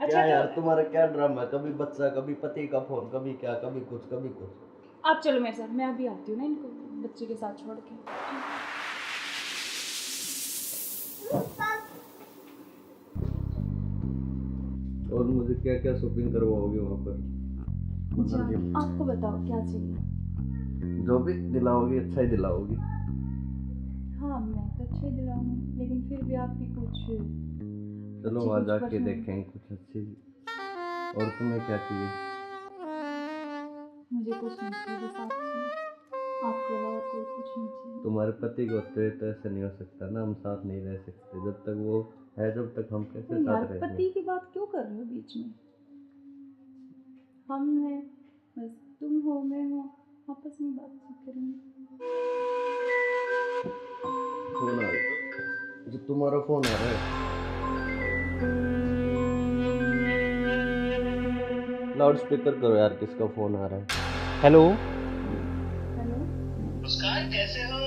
क्या यार तो तुम्हारा क्या ड्रामा है, कभी बच्चा, कभी पति का फोन, कभी क्या, कभी कुछ कभी कुछ। आप चलो मेरे साथ, मैं अभी आती हूँ ना इनको बच्चे के साथ छोड़ के। और मुझे क्या क्या शॉपिंग करवाओगे वहाँ पर? जान आपको बताओ क्या चाहिए? जो भी दिलाओगी अच्छा ही दिलाओगी। हाँ मैं तो अच्छा ही दिलाऊंगी, लेकिन फिर भी आपकी कुछ चलो अच्छी वहाँ कुछ जाके पसंद। देखेंगे कुछ अच्छी। और तुम्हें क्या चाहिए? मुझे कुछ नहीं चाहिए, बस आप चाहिए, आपके अलावा कोई कुछ नहीं चाहिए। तुम्हारे पति को होते तो ऐसा नहीं हो सकता ना, हम साथ नहीं रह सकते जब तक वो है, जब तक हम कैसे तो यार साथ रहेंगे? पति की बात क्यों कर रहे हो बीच में? हम हैं, बस तुम हो मैं हूँ, आपस में बातचीत करेंगे। फोन आ रहा है, जो तुम्हारा फोन आ रहा है। लाउड स्पीकर करो यार, किसका फोन आ रहा है? हेलो। हेलो। मुस्कान कैसे हो?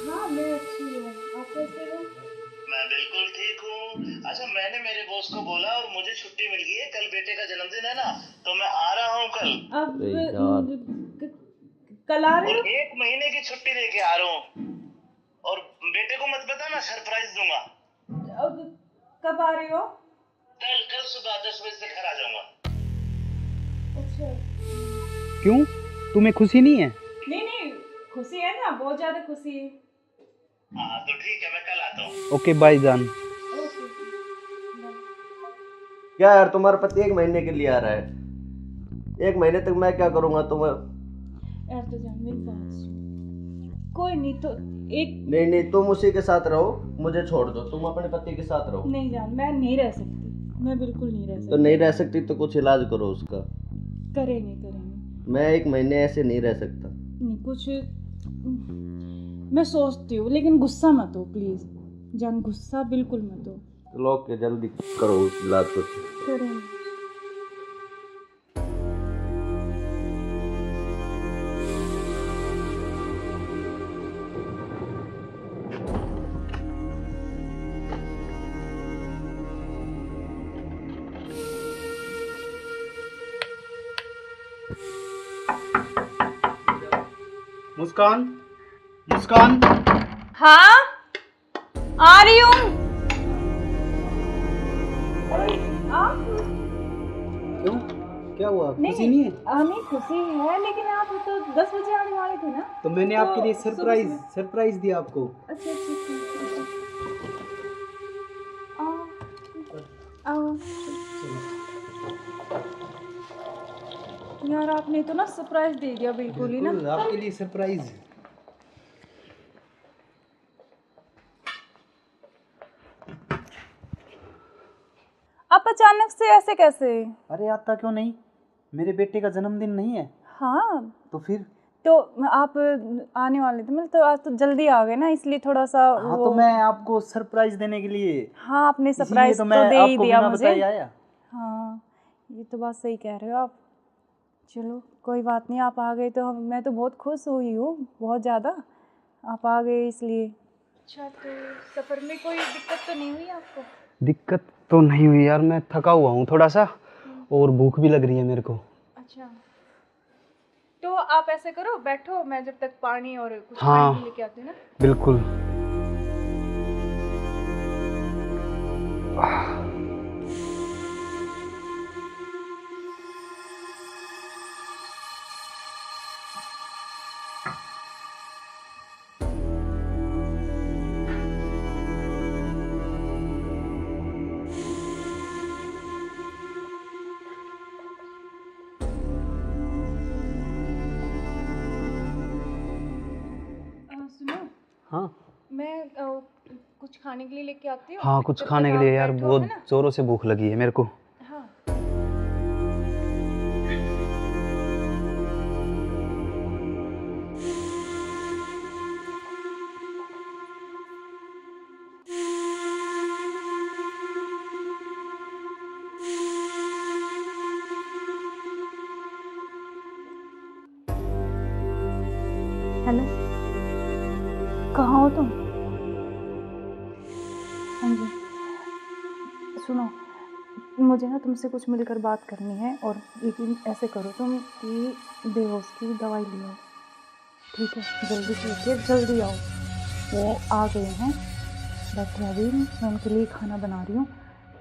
हाँ मैं अच्छी हूँ, आप कैसे हो? मैं बिल्कुल ठीक हूँ। अच्छा मैंने मेरे बॉस को बोला और मुझे छुट्टी मिल गई है, कल बेटे का जन्मदिन है ना, तो मैं आ रहा हूँ कल। अब अरे यार, कल आ रहे और हो? 1 महीने की छुट्टी लेके आ रहा हूँ। और बेटे को मत बताना, सरप्राइज दूंगा। अब कब आ रहे हो? कल कल सुबह 10 बजे से घर आ जाऊंगा। अच्छा। क्यों, तुम्हें खुशी नहीं है? नहीं नहीं, खुशी है ना, बहुत ज्यादा खुशी है। हाँ तो ठीक है, मैं कल आता हूँ। ओके बाय जान। ओके। क्या यार तुम्हारा पति 1 महीने के लिए आ रहा है? 1 महीने तक मैं क्या करूंगा तुम्हें? यार तो जान मेरी बात सुन, कोई नहीं तो एक नहीं नहीं, तुम उसी के साथ रहो, मुझे छोड़ दो, तुम अपने पति के साथ रहो। नहीं जान, मैं नहीं रह सकती, मैं बिल्कुल नहीं रह तो सकती। नहीं रह सकती तो कुछ इलाज करो उसका। करेंगे करेंगे। मैं 1 महीने ऐसे नहीं रह सकता। नहीं कुछ मैं सोचती हूँ, लेकिन गुस्सा मत हो प्लीज जान, गुस्सा बिल्कुल मत हो। चलो ओके, जल्दी करो इलाज कुछ। करेंगे। मुस्कान, मुस्कान। हाँ आ रही हूँ। आप क्यों, क्या हुआ, खुशी नहीं है? नहीं खुशी है, लेकिन आप तो 10 बजे आने वाले थे ना। तो मैंने तो आपके लिए सुबह सरप्राइज दिया आपको। अच्छा अच्छा अच्छा। आओ। यार आपने तो ना सरप्राइज दे दिया बिल्कुल ही ना। बिल्कुल आपके लिए सरप्राइज। आप अचानक से ऐसे कैसे? अरे आता क्यों नहीं, मेरे बेटे का जन्मदिन नहीं है? हाँ तो फिर? तो आप आने वाले थे, मतलब तो आज तो जल्दी आ गए ना, इसलिए थोड़ा सा हाँ तो मैं आपको सरप्राइज देने के लिए, हाँ आपने इसीलिए सरप्राइज तो तो मैं दे ही आपको दिया बिना मुझे। बताए आया। हाँ ये तो बात सही कह रहे हो आप। चलो कोई बात नहीं, आप आ गए तो मैं तो बहुत खुश हुई हूँ, बहुत ज़्यादा, आप आ गए इसलिए। अच्छा तो सफ़र में कोई दिक्कत तो नहीं हुई आपको? दिक्कत तो नहीं हुई यार, मैं थका हुआ हूँ थोड़ा सा, और भूख भी लग रही है मेरे को। अच्छा तो आप ऐसे करो, बैठो, मैं जब तक पानी और कुछ हाँ खाने के लेके आती हूँ ना। बिल्कुल। सुनो, हाँ मैं कुछ खाने के लिए लेके आती हूँ। हाँ, कुछ जब खाने तक के आप लिए यार, बैठो, बहुत है ना? जोरों से भूख लगी है मेरे को। हाँ हेलो, कहाँ हो तुम? हाँ जी सुनो, मुझे ना तुमसे कुछ मिलकर बात करनी है, और लेकिन ऐसे करो तुम कि बेहोश की दवाई ले आओ, ठीक है? जल्दी से लेके जल्दी आओ। वो आ गए हैं, बैठे अभी, मैं उनके लिए खाना बना रही हूँ,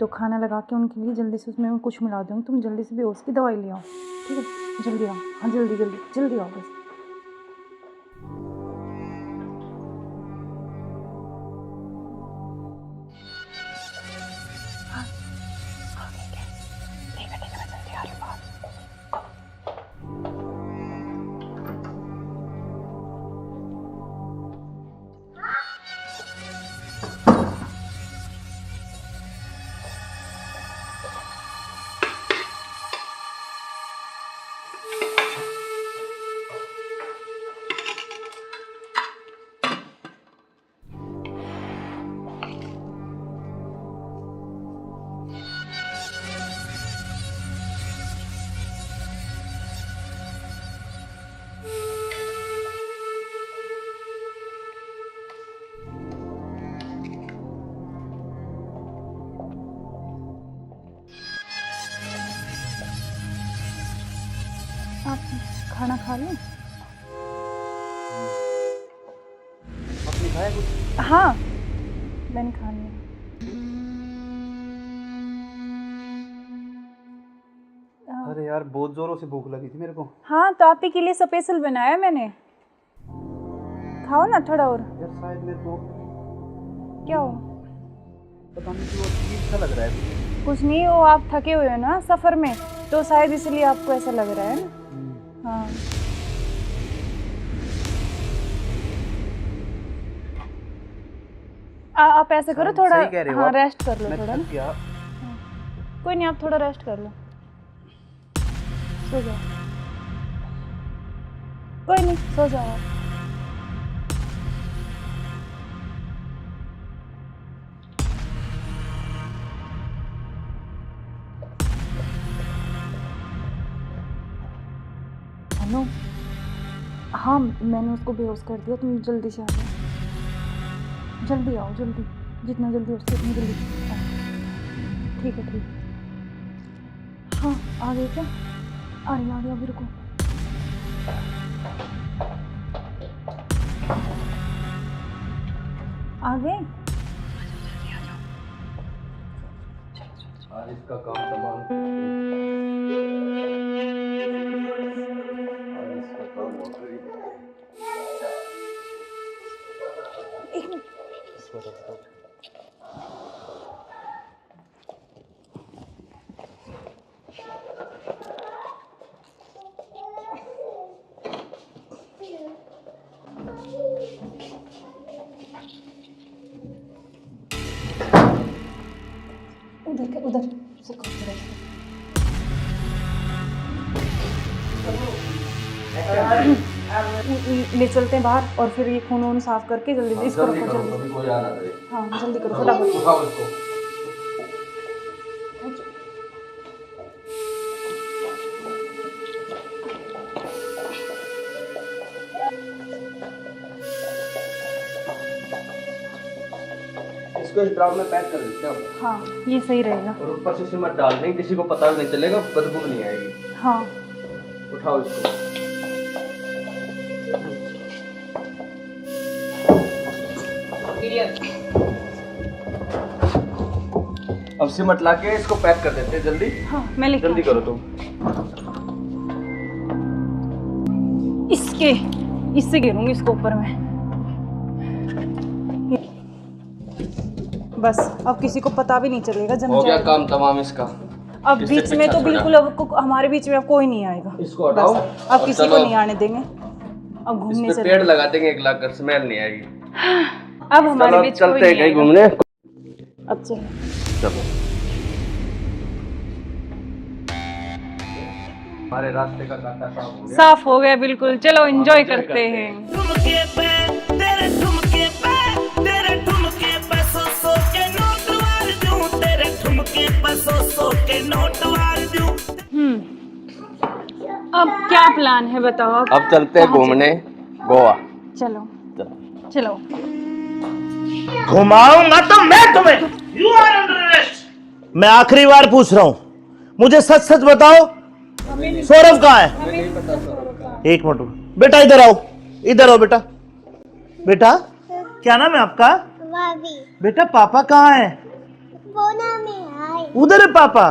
तो खाना लगा के उनके लिए जल्दी से उसमें कुछ मिला दूँगी। तुम जल्दी से बेहोश की दवाई ले आओ, ठीक है? जल्दी आओ, हाँ जल्दी जल्दी जल्दी आओ बस। आप खाना खा लें? आपने खाया कुछ? हाँ, मैंने खा लिया। अरे यार बहुत जोरों से भूख लगी थी मेरे को। हाँ, तो आप ही के लिए स्पेशल बनाया मैंने, खाओ ना थोड़ा और। यार शायद मेरे को क्या हो? पता नहीं क्यों अजीब सा लग रहा है। कुछ नहीं, वो आप थके हुए हो ना सफ़र में, तो शायद इसलिए आपको ऐसा लग रहा है ना। हाँ, आप ऐसे करो थोड़ा, सही कह रहे हो हाँ आप। रेस्ट कर लो मैं थोड़ा थक ना। गया। कोई नहीं, आप थोड़ा रेस्ट कर लो, सो जाओ। कोई नहीं, सो जाओ आप। अनु, हाँ मैंने उसको बेहोश कर दिया, तुम जल्दी से आ जाओ, जल्दी आओ, जल्दी, जितना जल्दी हो सके उतनी जल्दी आओ। ठीक है ठीक है। हाँ आ गए क्या? आ गया अभी, रुको। आ गए? आज इसका काम तमाम, आज इसका काम हो गई। एक मिनट। उधर से ले चलते हैं बाहर, और फिर ये खून वून साफ करके जल्दी इसको रखो, जल्दी। कभी कोई आ ना करे। हाँ जल्दी करो फटाफट। उठाओ इसको। इसको इस ड्राम में पैक कर देते हैं। हाँ ये सही रहेगा। और ऊपर से सिमट डाल देंगे, किसी को पता भी नहीं चलेगा, बदबू नहीं आएगी। हाँ उठाओ इसको। अब सिमट ला के इसको पैक कर देते हैं जल्दी। हाँ मैं लेके जल्दी करो तुम। इससे गिरूंगी इसको ऊपर में। बस अब किसी को पता भी नहीं चलेगा, जम हो गया जाएगा। काम तमाम इसका। अब इससे बीच में पीछा तो छोड़ा। बिल्कुल अब हमारे बीच में अब कोई नहीं आएगा। इसको हटाओ बस अब और किसी चलो। को नहीं आने देंगे। अब घूमने इस पे चले, पेड़ लगा देंगे, एक लाख कर, स्मेल नहीं आएगी। अब हमारे चलो बीच चलते कोई हैं नहीं कहीं आएगा। घूमने। अब चलो। चलो हमारे रास्ते का कांटा साफ हो गया। साफ हो गया बिल्कुल, चलो एंजॉय करते हैं। ठुमके पे तेरे ठुमके पे तेरे ठुमके पे सौ के नोट वार दूं, तेरे ठुमके पे सौ के नोट वार दूं। अब क्या प्लान है बताओ? अब चलते हैं कहाँ घूमने गोवा। चलो चलो। चलो। घुमाऊंगा तो मैं तुम्हें। You are under arrest. मैं आखिरी बार पूछ रहा हूं, मुझे सच सच बताओ, सौरभ कहाँ है? एक मिनट बेटा, इधर आओ, इधर आओ बेटा। बेटा क्या नाम है आपका? बेटा पापा कहाँ है? उधर है पापा,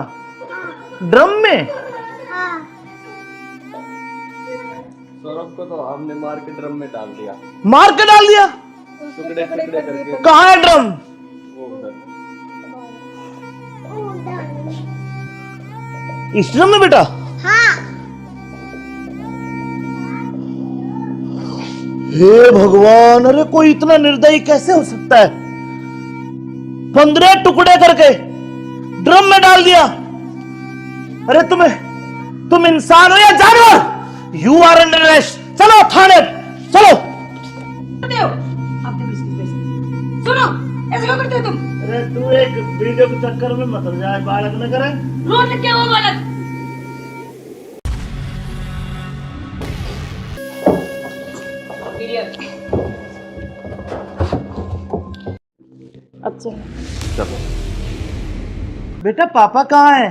ड्रम में। सौरभ को तो हमने मार के ड्रम में डाल दिया। मार के डाल दिया? टुकड़े टुकड़े करके। कहाँ है ड्रम? वो उधर। इस ड्रम में बेटा? हे भगवान, अरे कोई इतना निर्दयी कैसे हो सकता है? 15 टुकड़े करके ड्रम में डाल दिया। अरे तुम इंसान हो या जानवर? You are under arrest. चलो थाने, चलो। सुनो, ऐसे क्यों करते हो तुम? अरे तू एक वीडियो के चक्कर में मत जाए, बालक न करे। रोड क्या हुआ बालक? अब चलो। चलो बेटा पापा कहाँ है?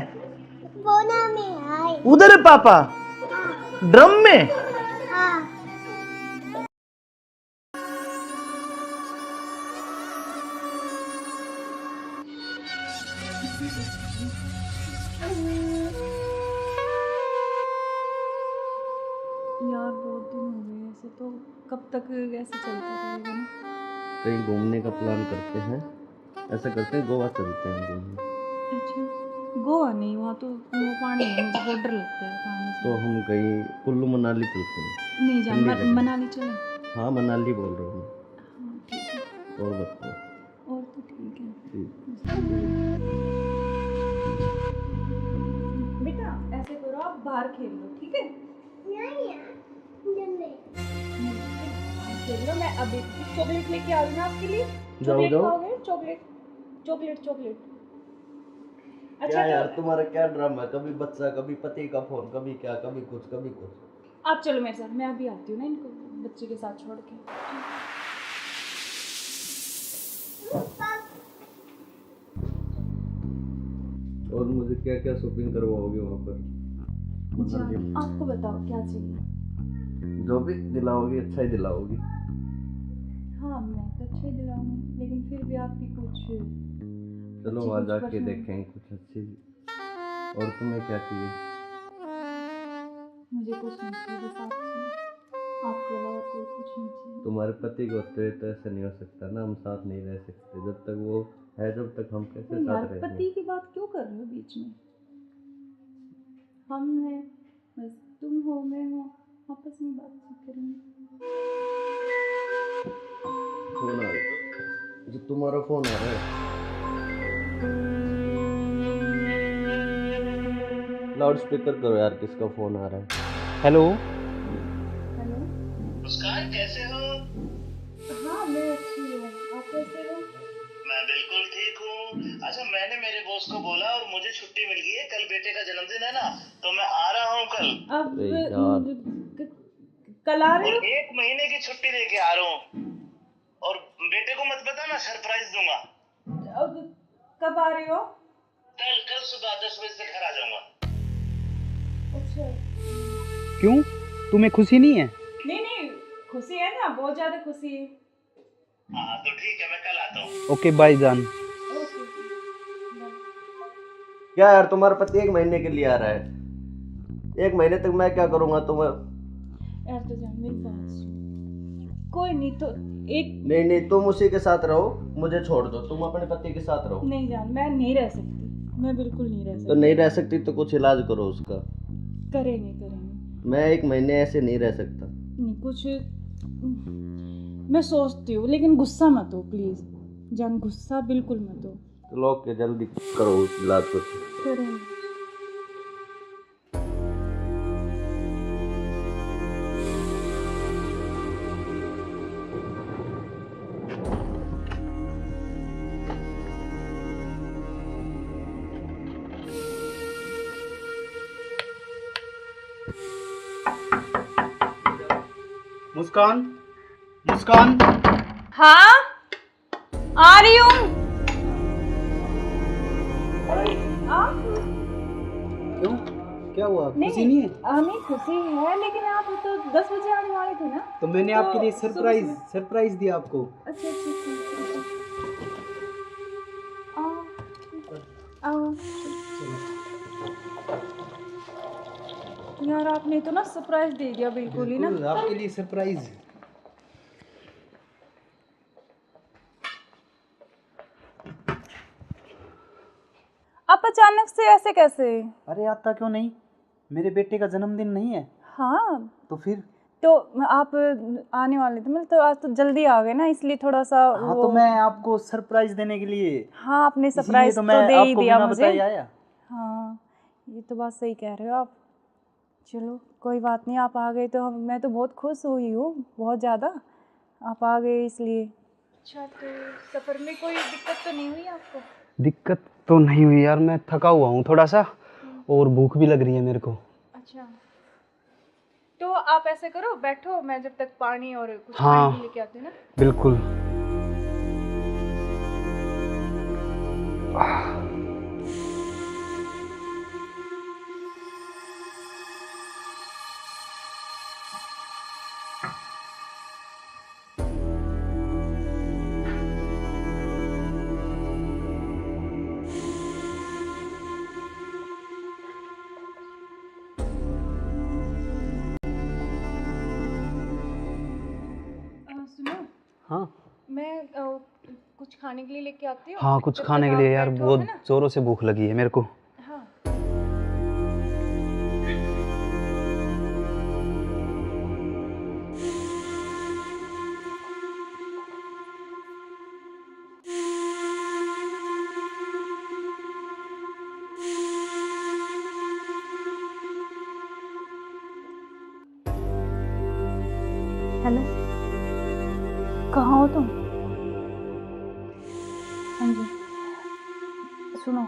उधर है पापा, ड्रम में। यार बहुत दिन हो गए ऐसे, तो कब तक ऐसे चलता रहेगा ना? कहीं घूमने का प्लान करते हैं, ऐसा करते हैं गोवा चलते हैं घूमने। अच्छा, गोवा नहीं, वहाँ तो वो पानी है, मुझे बहुत डर लगता है पानी से। तो हम कहीं कुल्लू मनाली चलते हैं। नहीं जान, ठंडी जगह। मनाली चले। हाँ मनाली बोल रहा हूँ हाँ ठीक है, मैं। और बताओ। और तो ठीक है। ठीक। बेटा ऐसे करो, आप बाहर खेल लो, ठीक है? खेल लो, मैं अभी चॉकलेट लेके आ रही हूँ आपके लिए। चॉकलेट जाओ। खाओगे? Chocolate chocolate chocolate. क्या तो यार तुम्हारा क्या ड्रामा है? कभी बच्चा, कभी पति का फोन, कभी क्या, कभी कुछ कभी कुछ। आप चलो मेरे साथ, मैं अभी आती हूँ ना इनको बच्चे के साथ छोड़ के। और मुझे क्या क्या शॉपिंग करवाओगे वहाँ पर? अच्छा, आपको बताओ क्या चाहिए? जो भी दिलाओगी अच्छा ही दिलाओगी। हाँ मैं तो अच्छा ही दिलाऊंगी, लेकिन फिर भी आपकी कुछ चलो अच्छी वहाँ कुछ जाके पसंद। देखेंगे कुछ अच्छी। और तुम्हें क्या चाहिए? मुझे कुछ नहीं चाहिए, बस आप चाहिए, आपके अलावा कोई कुछ नहीं चाहिए। तुम्हारे पति को होते तो ऐसा नहीं हो सकता ना, हम साथ नहीं रह सकते। जब तक वो है, जब तक हम कैसे तो यार साथ रहेंगे? पति की बात क्यों कर रहे हो बीच में? हम हैं, बस तुम हो, मैं हूँ, आपस में बातचीत करेंगे। फोन आ रहा है, जो तुम्हारा फोन आ रहा है। लाउड स्पीकर करो यार, किसका फोन आ रहा है? हेलो। हेलो। मुस्कान कैसे हो? हाँ मैं अच्छी हूँ, आप कैसे हो? मैं बिल्कुल ठीक हूँ। अच्छा मैंने मेरे बॉस को बोला और मुझे छुट्टी मिल गई है, कल बेटे का जन्मदिन है ना, तो मैं आ रहा हूँ कल। अब अरे यार। कल आ रहे और हो? 1 महीने की छुट्टी लेके आ रहा हूँ। और बेटे को मत बता, मैं सरप्राइज दूंगा। अब कब आ रहे हो? कल सुबह 10 बजे से घर आ जाऊंगा। अच्छा। क्यों, तुम्हें खुशी नहीं है? नहीं नहीं, खुशी है ना, बहुत ज्यादा खुशी है। हाँ तो ठीक है, मैं कल आता हूँ। ओके बाय जान। ओके। क्या यार, तुम्हारा पति 1 महीने के लिए आ रहा है? 1 महीने तक मैं क्या करूँगा? तुम्हें यार तो जान मेरी बात सुन। कोई नहीं तो एक नहीं, तुम उसी के साथ रहो, मुझे छोड़ दो। तुम अपने पति के साथ रहो। नहीं जान, मैं नहीं रह सकती, मैं बिल्कुल नहीं रह तो सकती। नहीं रह सकती तो कुछ इलाज करो उसका। करेंगे। मैं 1 महीने ऐसे नहीं रह सकता। नहीं कुछ मैं सोचती हूँ, लेकिन गुस्सा मत हो प्लीज जान, गुस्सा बिल्कुल मत हो। चलो ओके, जल्दी करो उस इलाज को। करेंगे। मुस्कान, मुस्कान। हाँ आ रही हूँ। क्यों, क्या हुआ? खुशी नहीं है? नहीं खुशी है, लेकिन आप तो 10 बजे आने वाले थे ना। तो मैंने तो आपके लिए सुबह सरप्राइज दिया आपको। अच्छा अच्छा आओ आओ। यार आपने तो ना सरप्राइज दे दिया बिल्कुल ही ना। बिल्कुल, आपके लिए सरप्राइज। आप अचानक से ऐसे कैसे? अरे आता क्यों नहीं, मेरे बेटे का जन्मदिन नहीं है? हाँ तो फिर? तो आप आने वाले थे, मतलब तो आज तो जल्दी आ गए ना, इसलिए थोड़ा सा हाँ तो मैं आपको सरप्राइज देने के लिए, हाँ आपने इसीलिए सरप्राइज तो तो मैं दे ही आपको दिया बिना मुझे। बताए आया। हाँ ये तो बात सही कह रहे हो आप। चलो कोई बात नहीं, आप आ गए तो मैं तो बहुत खुश हुई हूँ, बहुत ज़्यादा। आप आ गए इसलिए। अच्छा तो सफ़र में कोई दिक्कत तो नहीं हुई आपको? दिक्कत तो नहीं हुई यार, मैं थका हुआ हूँ थोड़ा सा, और भूख भी लग रही है मेरे को। अच्छा तो आप ऐसे करो, बैठो, मैं जब तक पानी और कुछ हाँ। खाने के लेके आती हूँ ना। बिल्कुल। सुनो, हाँ मैं कुछ खाने के लिए लेके आती हूँ। हाँ, कुछ जब खाने तक के आप लिए यार, बैठो, बहुत है ना? जोरों से भूख लगी है मेरे को। हाँ हेलो, कहाँ हो तुम? हाँ जी सुनो,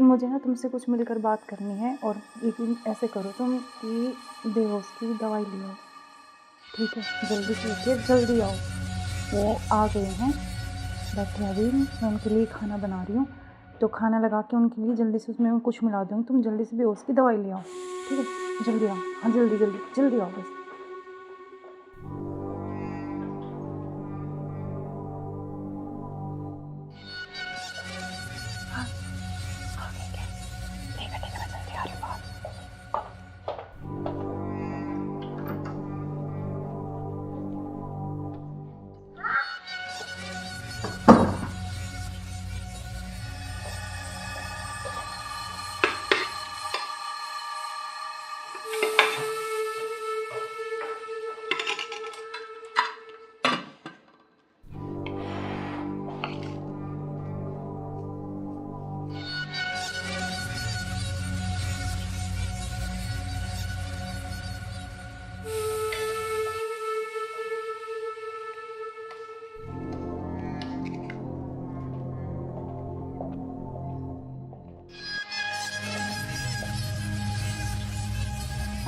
मुझे ना तुमसे कुछ मिलकर बात करनी है, और लेकिन ऐसे करो तुम कि बेहोश की दवाई ले आओ, ठीक है? जल्दी से उठिए, जल्दी आओ। वो आ गए हैं, बैठे अभी, मैं उनके लिए खाना बना रही हूँ, तो खाना लगा के उनके लिए जल्दी से उसमें कुछ मिला दूँगी। तुम जल्दी से बेहोश की दवाई ले आओ, ठीक है? जल्दी आओ, हाँ जल्दी जल्दी जल्दी आओ बस।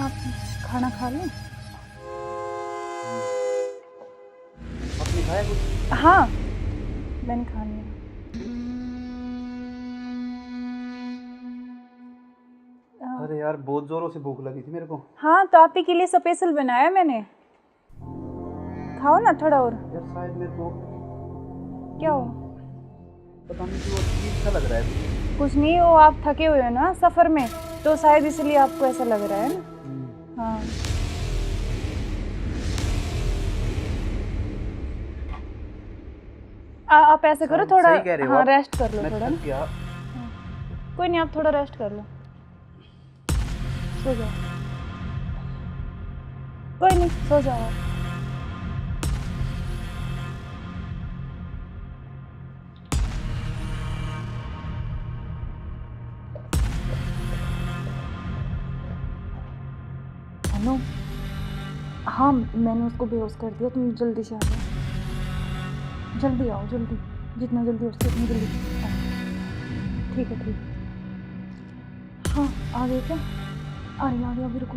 आप खाना खा लें? आपने खाया कुछ? हाँ मैंने खा लिया। अरे यार बहुत जोरों से भूख लगी थी मेरे को। हाँ तो आप ही के लिए स्पेशल बनाया मैंने, खाओ ना थोड़ा और। यार शायद मेरे को क्या हो? पता नहीं क्यों अजीब सा लग रहा है। कुछ नहीं, वो आप थके हुए हो ना सफ़र में, तो शायद इसलिए आपको ऐसा लग रहा है ना। हाँ आप ऐसे करो, थोड़ा सही कह रहे हो हाँ आप। रेस्ट कर लो मैं थोड़ा थक ना। गया। कोई नहीं, आप थोड़ा रेस्ट कर लो, सो जाओ। कोई नहीं, सो जाओ आप। हेलो, हाँ मैंने उसको बेहोश कर दिया, तुम जल्दी से आ जाओ, जल्दी आओ, जल्दी, जितना जल्दी हो सके उतनी जल्दी आओ। ठीक है ठीक है। हाँ आ गए क्या? आ रही अभी, रुको।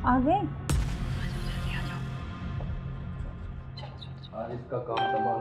आ गए? आज इसका काम संभाल।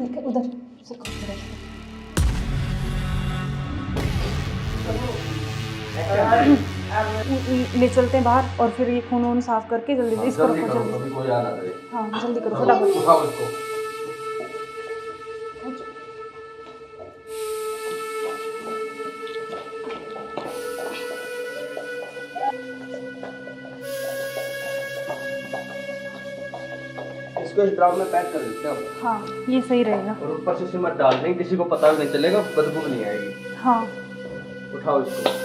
देख उधर से खोल के रख। ले चलते हैं बाहर और फिर ये खून वून साफ करके जल्दी से इसको रखो जल्दी। कोई आ ना करे। हाँ जल्दी करो फटाफट। उठाओ इसको। इसको इस ड्राम में पैक कर देते हैं हम। हाँ ये सही रहेगा। और ऊपर से सिमट डाल देंगे, किसी को पता भी नहीं चलेगा, बदबू भी नहीं आएगी। हाँ उठाओ इसको।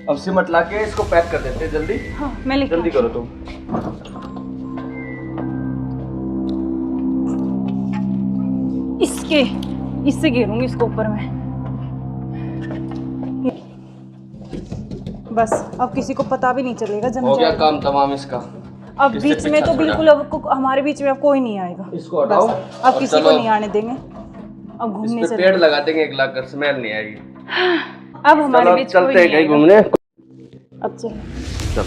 अब सिमट ला के इसको पैक कर देते हैं जल्दी। हाँ मैं लेके जल्दी करो तुम। इससे घेरूंगी इसको ऊपर में। बस अब किसी को पता भी नहीं चलेगा जम हो गया जाएगा। काम तमाम इसका। अब किससे बीच में पीछा तो छोड़ा? बिल्कुल हमारे बीच में अब कोई नहीं आएगा। इसको हटाओ। बस, अब और किसी चलो। को नहीं आने देंगे। अब इस घूमने पे चले। पेड़ लगा देंगे, एक लाख कर स्मेल नहीं आएगी। अब हमारे चलो बीच चलते कोई हैं नहीं कहीं आएगा। घूमने। अब चलो। चलो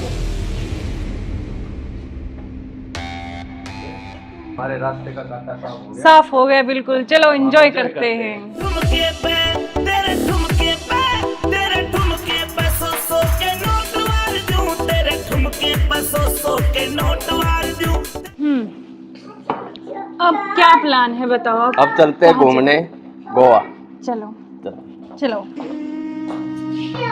हमारे रास्ते का कांटा साफ हो गया। साफ हो गया बिल्कुल। चलो एंजॉय करते हैं। ठुमके पे तेरे ठुमके पे तेरे ठुमके पे सौ के नोट वार दूं तेरे ठुमके पे सौ के नोट वार दूं। अब क्या प्लान है बताओ। अब चलते हैं घूमने गोवा। चलो चलो।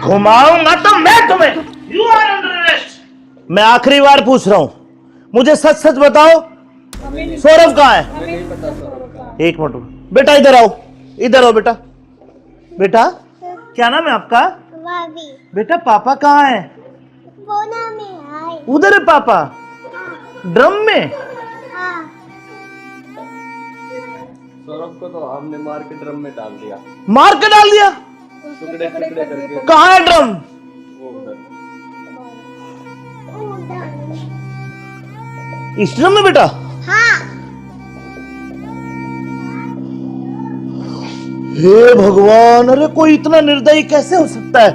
घुमाऊंगा तो मैं तुम्हें। You are under arrest. मैं आखिरी बार पूछ रहा हूं, मुझे सच सच बताओ, सौरभ कहाँ है? एक मिनट बेटा, इधर आओ, इधर आओ बेटा। बेटा क्या नाम है आपका? भाभी बेटा पापा कहाँ है? बोना में आए। उधर है पापा, ड्रम में। हाँ सौरभ को तो हमने मार के ड्रम में डाल दिया, मार के डाल दिया। टुकड़े टुकड़े करके। कहाँ है ड्रम? वो उधर। इस ड्रम में बेटा? हाँ हे भगवान, अरे कोई इतना निर्दयी कैसे हो सकता है?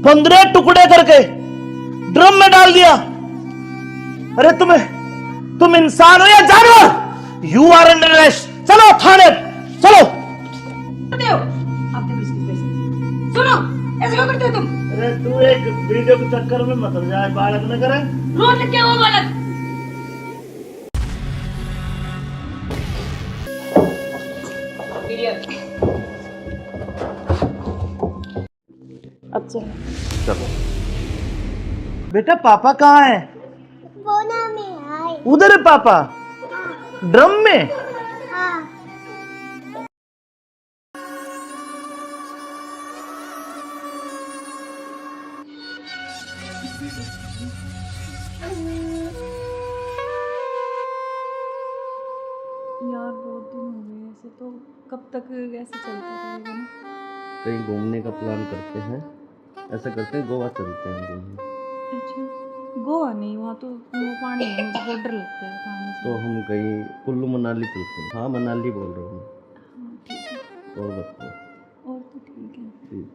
15 टुकड़े करके ड्रम में डाल दिया। अरे तुम इंसान हो या जानवर? You are under arrest. चलो थाने चलो। सुनो ऐसे क्यों करते हो तुम? अरे तू एक वीडियो के चक्कर में मत जाए, बालक न करे। रोड क्या हुआ बालक? अब चलो। चलो बेटा पापा कहाँ है? बोना में आए। उधर है पापा, ड्रम में। हाँ यार बहुत दिन हो गए ऐसे तो। कब तक ऐसे चलता रहेगा ना? कहीं घूमने का प्लान करते हैं। ऐसा करते हैं गोवा चलते हैं घूमने। अच्छा गोवा नहीं, वहाँ तो वो पानी है, मुझे बहुत डर लगता है पानी से। तो हम कहीं कुल्लू मनाली चलते हैं। हाँ मनाली बोल रहा हूँ मैं। हाँ ठीक है। और बताओ। और तो ठीक है। ठीक।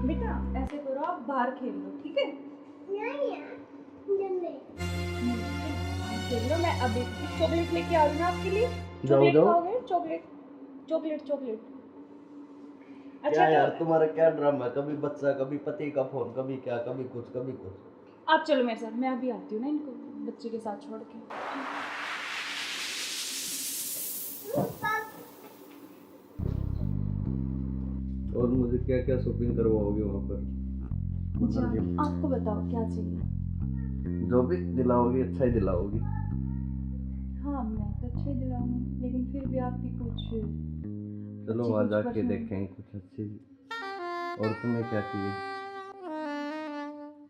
बेटा ऐसे करो, आप बाहर खेल लो ठीक है? नहीं यार, खेल लो। मैं अभी चॉकलेट लेके आ रही हूँ आपके लिए। जाओ, चॉकलेट जाओ। खाओगे? Chocolate chocolate chocolate. अच्छा क्या यार तो तुम्हारा क्या ड्रामा है? कभी बच्चा, कभी पति का फोन, कभी क्या, कभी कुछ कभी कुछ। आप चलो मेरे साथ, मैं अभी आती हूँ ना इनको बच्चे के साथ छोड़ के। और मुझे क्या क्या शॉपिंग करवाओगे वहाँ पर? अच्छा आपको बताओ क्या चाहिए? जो भी दिलाओगी अच्छा ही दिलाओगी। हाँ मैं तो अच्छे दिलाऊंगी, लेकिन फिर भी आपकी कुछ चलो अच्छी वहाँ कुछ जाके पसंद। देखेंगे कुछ अच्छी। और तुम्हें क्या चाहिए?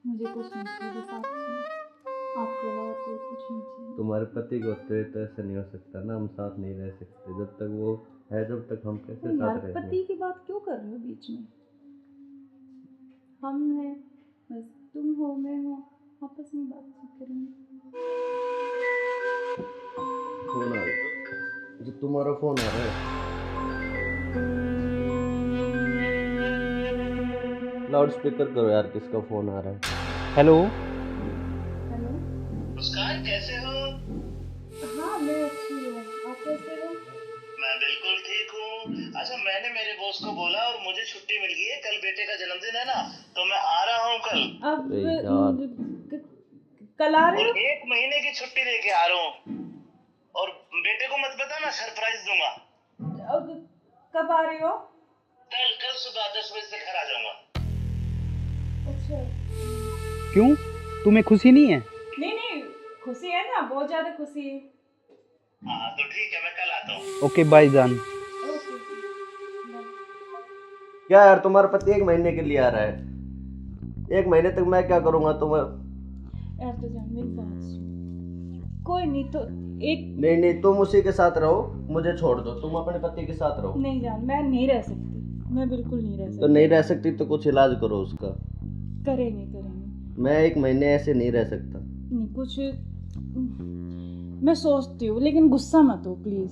मुझे कुछ नहीं चाहिए, बस आप चाहिए। आपके अलावा कोई कुछ नहीं चाहिए। तुम्हारे पति को होते हुए तो ऐसा नहीं हो सकता ना, हम साथ नहीं रह सकते। जब तक वो है, जब तक हम कैसे तो यार साथ रहेंगे? पति की बात क्यों कर रहे हो बीच में? हम हैं, बस तुम हो मैं हूँ, आपस में बातचीत करेंगे। फोन आ रहा है। जो तुम्हारा फोन आ रहा है। लाउड स्पीकर करो यार, किसका फोन आ रहा है? हेलो। हेलो। मुस्कान कैसे हो? हाँ मैं अच्छी हूँ, आप कैसे हो? मैं बिल्कुल ठीक हूँ। अच्छा, मैंने मेरे बॉस को बोला और मुझे छुट्टी मिल गई है। कल बेटे का जन्मदिन है ना, तो मैं आ रहा हूँ कल। अब अरे यार। कल आ रहे और हो? 1 महीने की छुट्टी लेके आ रहा हूँ। और बेटे को मत बताना, सरप्राइज दूंगा। अब कब आ रहे हो? कल सुबह 10 बजे से घर आ जाऊंगा। अच्छा। क्यों, तुम्हें खुशी नहीं है? नहीं खुशी है ना, बहुत ज्यादा खुशी है। हाँ तो ठीक है, मैं कल आता हूँ। ओके बाय जान। ओके। क्या यार, तुम्हारा पति 1 महीने के लिए आ रहा है, 1 महीने तक मैं क्या करूंगा? तुम यार तो जान मेरी बात सुन। कोई नहीं तो एक नहीं, तुम उसी के साथ रहो, मुझे छोड़ दो, तुम अपने पति के साथ रहो। नहीं जान, मैं नहीं रह सकती, मैं बिल्कुल नहीं रह तो सकती। नहीं रह सकती तो कुछ इलाज करो उसका। करेंगे। मैं 1 महीने ऐसे नहीं रह सकता। नहीं कुछ मैं सोचती हूँ, लेकिन गुस्सा मत हो प्लीज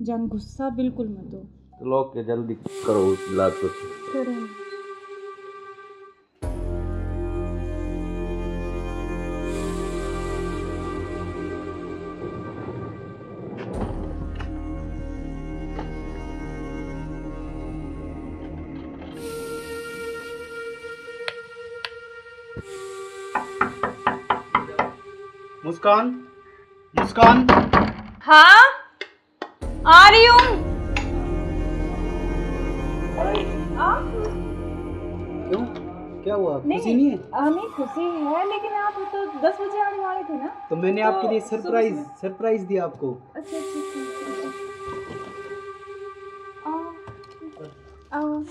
जान, गुस्सा बिल्कुल मत हो। तो लोग के जल्दी करो इलाज कुछ। करेंगे। मुस्कान, मुस्कान। हाँ आ रही हूँ। क्यों, क्या हुआ? खुशी नहीं है? नहीं खुशी है, लेकिन आप तो 10 बजे आने वाले थे ना। तो मैंने तो आपके लिए सुबह सरप्राइज दिया आपको। अच्छा आओ।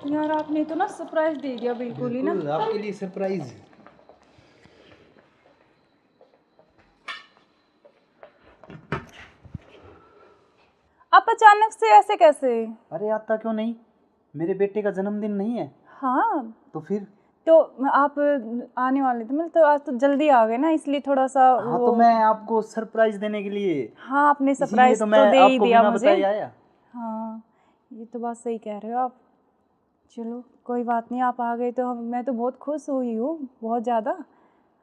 यार आपने तो ना सरप्राइज दे दिया बिल्कुल ही ना। बिल्कुल, आपके लिए सरप्राइज। आप अचानक से ऐसे कैसे? अरे आता क्यों नहीं, मेरे बेटे का जन्मदिन नहीं है? हाँ तो फिर? तो आप आने वाले थे, मतलब तो आज तो जल्दी आ गए ना, इसलिए थोड़ा सा हाँ तो मैं आपको सरप्राइज देने के लिए, हाँ आपने इसीलिए सरप्राइज तो तो मैं दे ही आपको दिया बिना मुझे। बताए आया। हाँ ये तो बात सही कह रहे हो आप। चलो कोई बात नहीं, आप आ गए तो मैं तो बहुत खुश हुई हूँ, बहुत ज़्यादा।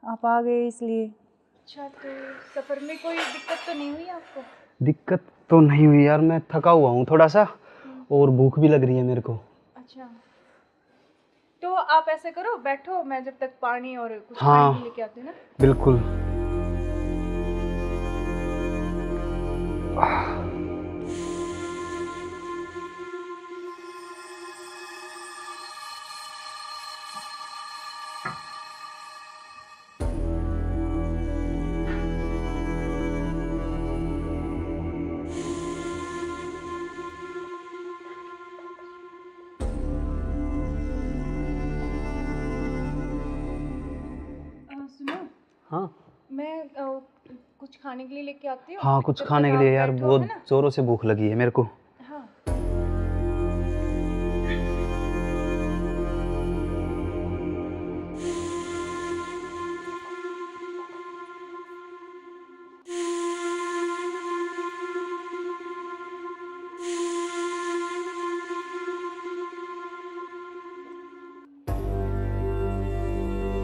आप आ गए इसलिए। अच्छा तो सफ़र में कोई दिक्कत तो नहीं हुई आपको? दिक्कत तो नहीं हुई यार, मैं थका हुआ हूँ थोड़ा सा, और भूख भी लग रही है मेरे को। अच्छा तो आप ऐसे करो, बैठो, मैं जब तक पानी और कुछ हाँ, खाने के लेके आती हूँ ना। बिल्कुल। सुनो, हाँ मैं कुछ खाने के लिए लेके आती हूँ। हाँ, कुछ जब खाने तक के लिए आप यार, बैठो, बहुत है ना? जोरों से भूख लगी है मेरे को। हाँ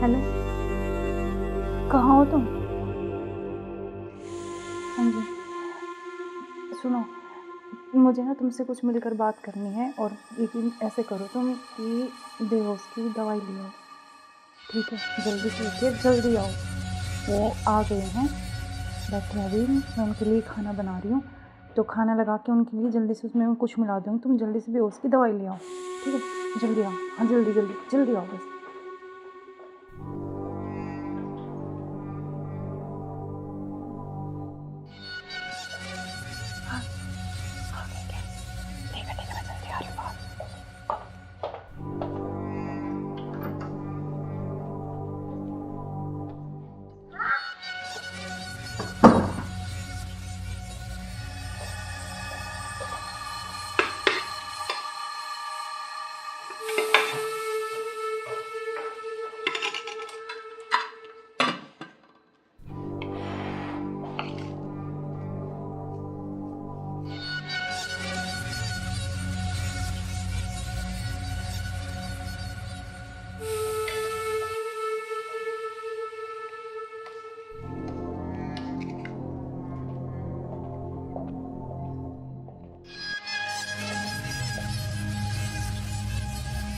हेलो, कहाँ हो तुम? हाँ जी सुनो, मुझे ना तुमसे कुछ मिलकर बात करनी है, और लेकिन ऐसे करो तुम कि बेहोश की दवाई ले आओ, ठीक है? जल्दी से उठिए, जल्दी आओ। वो आ गए हैं, बैठे हैं अभी, मैं उनके लिए खाना बना रही हूँ, तो खाना लगा के उनके लिए जल्दी से उसमें कुछ मिला दूँगी, तुम जल्दी से बेहोश की दवाई ले आओ, ठीक है? जल्दी आओ, हाँ जल्दी जल्दी जल्दी आओ बस।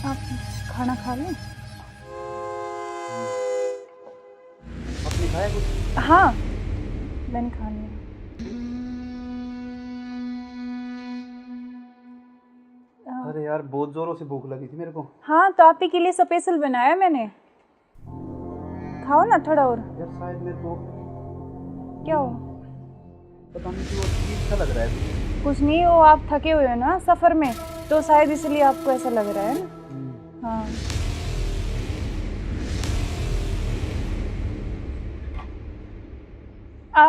आप खाना खा लें? आपने खाया कुछ? हाँ, मैंने खा लिया। अरे यार बहुत जोरों से भूख लगी थी मेरे को। हाँ, तो आप ही के लिए स्पेशल बनाया मैंने। खाओ ना थोड़ा और। यार शायद मेरे को क्या हो? पता नहीं क्यों अजीब सा लग रहा है। कुछ नहीं, वो आप थके हुए हो ना सफ़र में, तो शायद इसलिए आपको ऐसा लग रहा है ना। हाँ,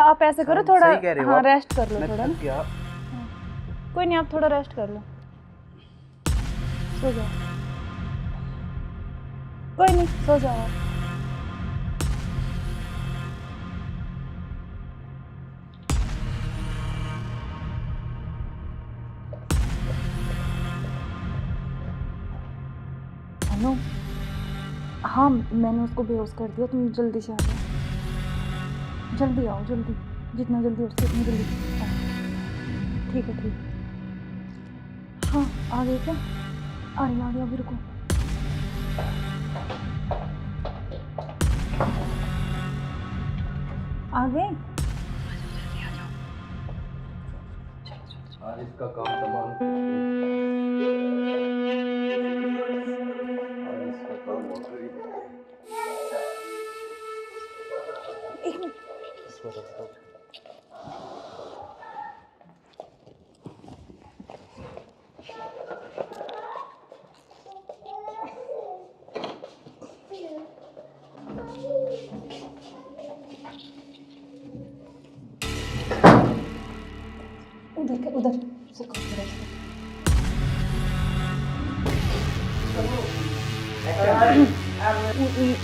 आप ऐसे करो सही थोड़ा। कह रहे हो हाँ, आप। रेस्ट कर लो मैं थोड़ा थक ना। गया। कोई नहीं, आप थोड़ा रेस्ट कर लो, सो जाओ। कोई नहीं, सो जाओ आप। हेलो। हाँ, मैंने उसको बेहोश कर दिया, तुम जल्दी से आ जाओ। जल्दी आओ, जल्दी, जितना जल्दी हो सके उतनी जल्दी आओ। ठीक है, ठीक है। हाँ, आ गए क्या? आ रही, अभी रुको। आ गए? आज इसका काम तमाम। आज इसका काम हो गया। एक मिनट। उधर सिर्फ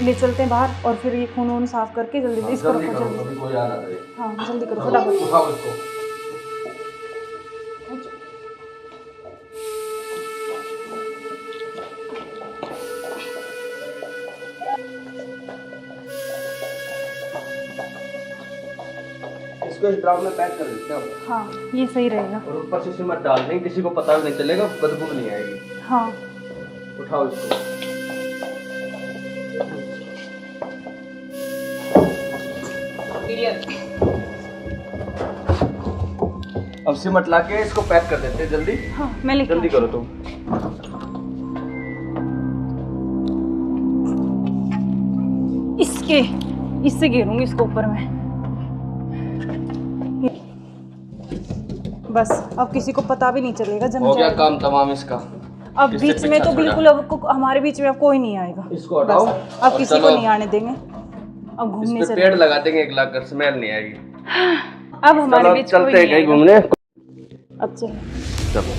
ले चलते हैं बाहर, और फिर ये खून वून साफ करके जल्दी से इसको रखो जल्दी। अभी कोई आ ना करे। हाँ, जल्दी करो फटाफट। उठाओ इसको। इसको इस ड्राम में पैक कर देते हैं। हाँ, ये सही रहेगा। और ऊपर से सिमट डाल देंगे, किसी को पता भी नहीं चलेगा, बदबू भी नहीं आएगी। हाँ, उठाओ इसको। अब सिमट लाके इसको पैक कर देते हैं जल्दी। हाँ, मैं लेके जल्दी करो तुम। इससे घेरूंगी इसको ऊपर में। बस अब किसी को पता भी नहीं चलेगा, जम हो गया जाएगा। काम तमाम इसका। अब इससे बीच में पीछा तो छोड़ा। बिल्कुल अब हमारे बीच में अब कोई नहीं आएगा। इसको हटाओ बस, अब और किसी को चलो। नहीं आने देंगे। अब घूमने इस पे से पेड़ लगा देंगे, एक लाख कर स्मेल नहीं आएगी। अब हमारे चलो बीच कोई चलते हैं नहीं कहीं आएगा। घूमने। अब चलो। चलो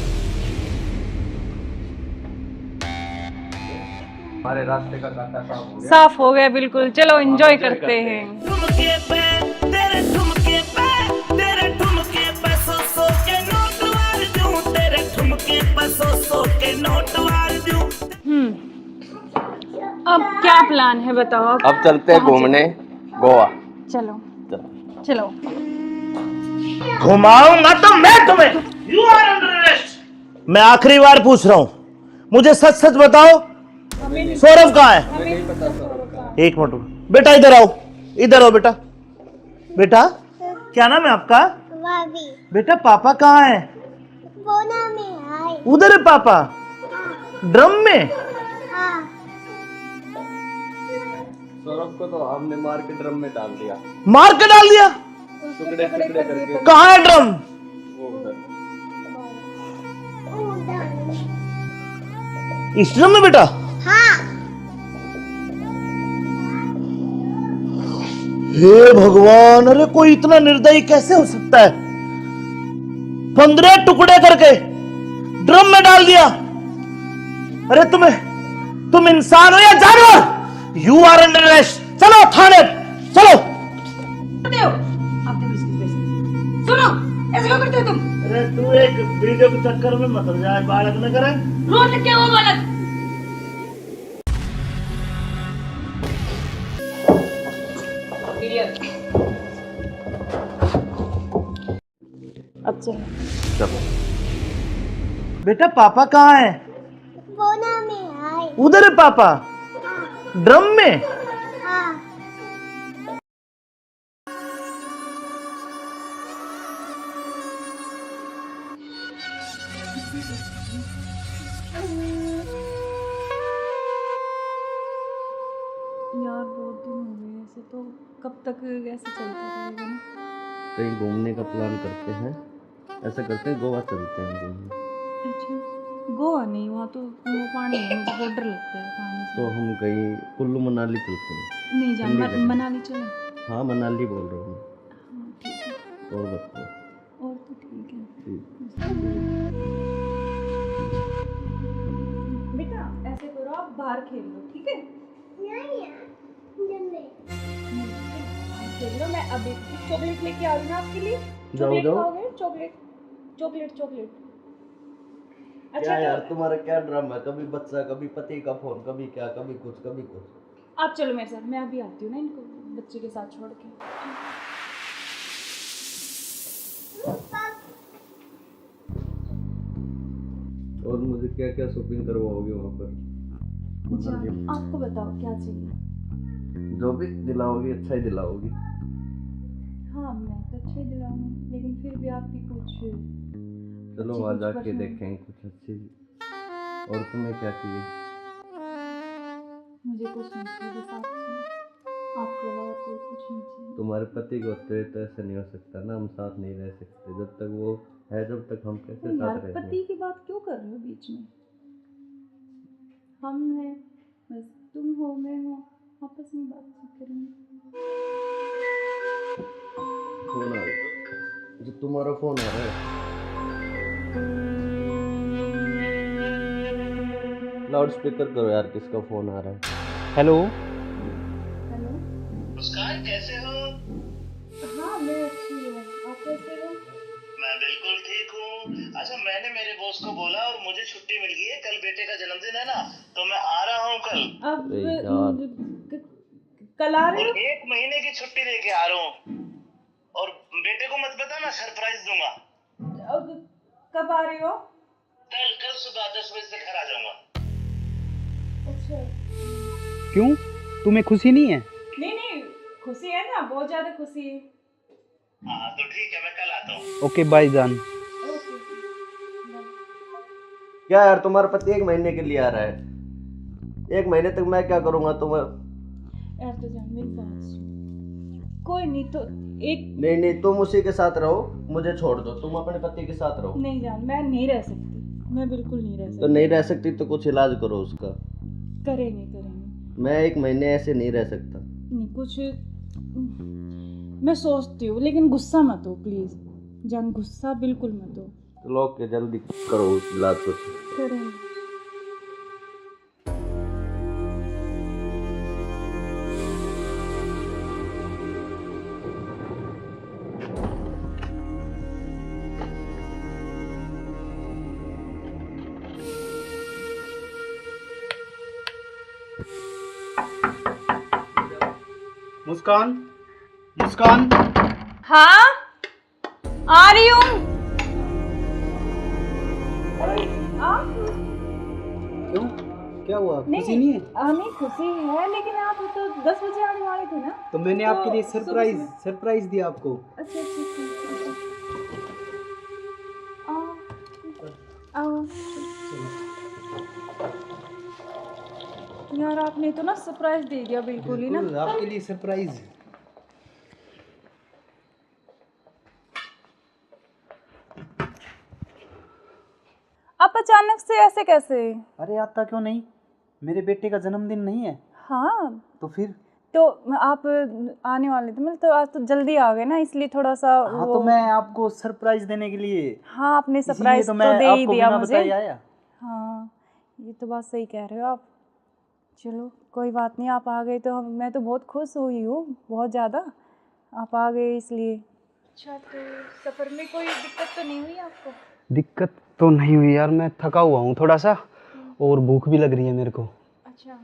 हमारे रास्ते का कांटा साफ हो गया। साफ हो गया बिल्कुल। चलो एंजॉय करते हैं। ठुमके पे तेरे ठुमके पे तेरे ठुमके पे सौ के नोट वार दूं तेरे ठुमके पे सौ के नोट वार दूं। अब क्या प्लान है बताओ? अब चलते हैं घूमने गोवा। चलो चलो। घुमाऊंगा तो मैं तुम्हें। You are under arrest. मैं आखिरी बार पूछ रहा हूं, मुझे सच सच बताओ, सौरभ कहाँ है? एक मिनट बेटा, इधर आओ, इधर आओ बेटा। बेटा क्या नाम है आपका? भाभी बेटा पापा कहाँ है? बोना में आए। उधर है पापा, ड्रम में। हाँ, सौरभ को तो हमने मार के ड्रम में डाल दिया, मार के डाल दिया। टुकड़े टुकड़े करके। कहाँ है ड्रम? वो उधर। इस ड्रम में बेटा? हाँ, हे भगवान, अरे कोई इतना निर्दयी कैसे हो सकता है? 15 टुकड़े करके ड्रम में डाल दिया। अरे तुम इंसान हो या जानवर? You are under arrest. चलो थाने, चलो। सुनो, ऐसे क्यों करते हो तुम? अरे तू एक वीडियो के चक्कर में मत जाए, बालक न करे। रोज क्या वो बालक? अब चलो। चलो बेटा पापा कहाँ है? बोना में आए। उधर है पापा ड्रम में। हाँ यार बहुत दिन हो गए ऐसे, तो कब तक ऐसे चलता रहेगा ना। कहीं घूमने का प्लान करते हैं, ऐसा करते हैं गोवा चलते हैं घूमने। अच्छा, गोवा नहीं, वहाँ तो वो पानी है, मुझे बहुत डर लगता है पानी से। तो हम कहीं कुल्लू मनाली चलते हैं। नहीं जान, ठंडी जगह। मनाली चले। हाँ मनाली बोल रहा हूँ हाँ ठीक है, मैं। और बताओ। और तो ठीक है। ठीक। बेटा ऐसे करो, आप बाहर खेल लो, ठीक है? नहीं यार जल्दी खेल लो, मैं अभी चॉकलेट लेके आ रही हूँ आपके लिए। जाओ, चॉकलेट जाओ। खाओगे? Chocolate chocolate chocolate. क्या यार तो तुम्हारा क्या ड्रामा है, कभी बच्चा, कभी पति का फोन, कभी क्या, कभी कुछ कभी कुछ। आप चलो मेरे साथ, मैं अभी आती हूँ ना इनको बच्चे के साथ छोड़ के। और मुझे क्या क्या शॉपिंग करवाओगे वहाँ पर? मनाली में? आपको बताओ क्या चाहिए? जो भी दिलाओगी अच्छा ही दिलाओगी। हाँ मैं तो अच्छे ही दिलाऊंगी, लेकिन फिर भी आपकी कुछ चलो अच्छी वहाँ कुछ जाके पसंद। देखेंगे कुछ अच्छी। और तुम्हें क्या चाहिए? मुझे कुछ नहीं चाहिए, बस आप चाहिए, आपके अलावा कोई कुछ नहीं चाहिए। तुम्हारे पति को तो ऐसे नहीं हो सकता ना, हम साथ नहीं रह सकते जब तक वो है, जब तक हम कैसे यार साथ रहेंगे? पति की बात क्यों कर रहे हो बीच में? हम हैं, बस तुम हो मैं हूँ, आपस में बातचीत करेंगे। फोन आ रहा, जो तुम्हारा फोन आ रहा है। लाउड स्पीकर करो यार, किसका फोन आ रहा है? हेलो। हेलो। मुस्कान कैसे हो? हाँ मैं अच्छी हूँ, आप कैसे हो? मैं बिल्कुल ठीक हूँ। अच्छा मैंने मेरे बॉस को बोला और मुझे छुट्टी मिल गई है, कल बेटे का जन्मदिन है ना, तो मैं आ रहा हूँ कल। अब अरे यार। कल आ रहे और हो? 1 महीने की छुट्टी लेके आ रहा हूँ। और बेटे को मत बताना, सरप्राइज दूंगा। अब कब आ रहे हो? कल सुबह 10 बजे से घर आ जाऊंगा। अच्छा। क्यों, तुम्हें खुशी नहीं है? नहीं खुशी है ना, बहुत ज्यादा खुशी है। हाँ तो ठीक है, मैं कल आता हूँ। ओके बाय जान। ओके। क्या यार तुम्हारा पति 1 महीने के लिए आ रहा है, 1 महीने तक मैं क्या करूँगा तुम्हें? यार तो जान मेरी बात सुन, कोई नहीं तो एक नहीं तुम उसी के साथ रहो, मुझे छोड़ दो, तुम अपने पति के साथ रहो। नहीं जान, मैं नहीं रह सकती, मैं बिल्कुल नहीं रह तो सकती। नहीं रह सकती तो कुछ इलाज करो उसका। करेंगे मैं 1 महीने ऐसे नहीं रह सकता। नहीं कुछ मैं सोचती हूँ, लेकिन गुस्सा मत हो प्लीज जान, गुस्सा बिल्कुल मत हो। चलो ओके, जल्दी करो इलाज कुछ। करेंगे। मुस्कान, मुस्कान। हाँ आ रही हूँ। क्यों, क्या हुआ, खुशी नहीं है? नहीं खुशी है, लेकिन आप तो 10 बजे आने वाले थे ना। तो मैंने तो आपके लिए सुबह सरप्राइज दिया आपको। अच्छा आओ। यार आपने तो ना सरप्राइज दे दिया बिल्कुल ही ना। बिल्कुल, आपके लिए सरप्राइज। आप अचानक से ऐसे कैसे? अरे आता क्यों नहीं, मेरे बेटे का जन्मदिन नहीं है? हाँ तो फिर? तो आप आने वाले थे, मतलब तो आज तो जल्दी आ गए ना, इसलिए थोड़ा सा हाँ तो मैं आपको सरप्राइज देने के लिए, हाँ आपने इसीलिए सरप्राइज तो तो मैं दे ही आपको दिया बिना मुझे। बताए आया। हाँ ये तो बात सही कह रहे हो आप। चलो कोई बात नहीं, आप आ गए तो मैं तो बहुत खुश हुई हूँ, बहुत ज़्यादा। आप आ गए इसलिए। अच्छा तो सफ़र में कोई दिक्कत तो नहीं हुई आपको? दिक्कत तो नहीं हुई यार, मैं थका हुआ हूँ थोड़ा सा, और भूख भी लग रही है मेरे को। अच्छा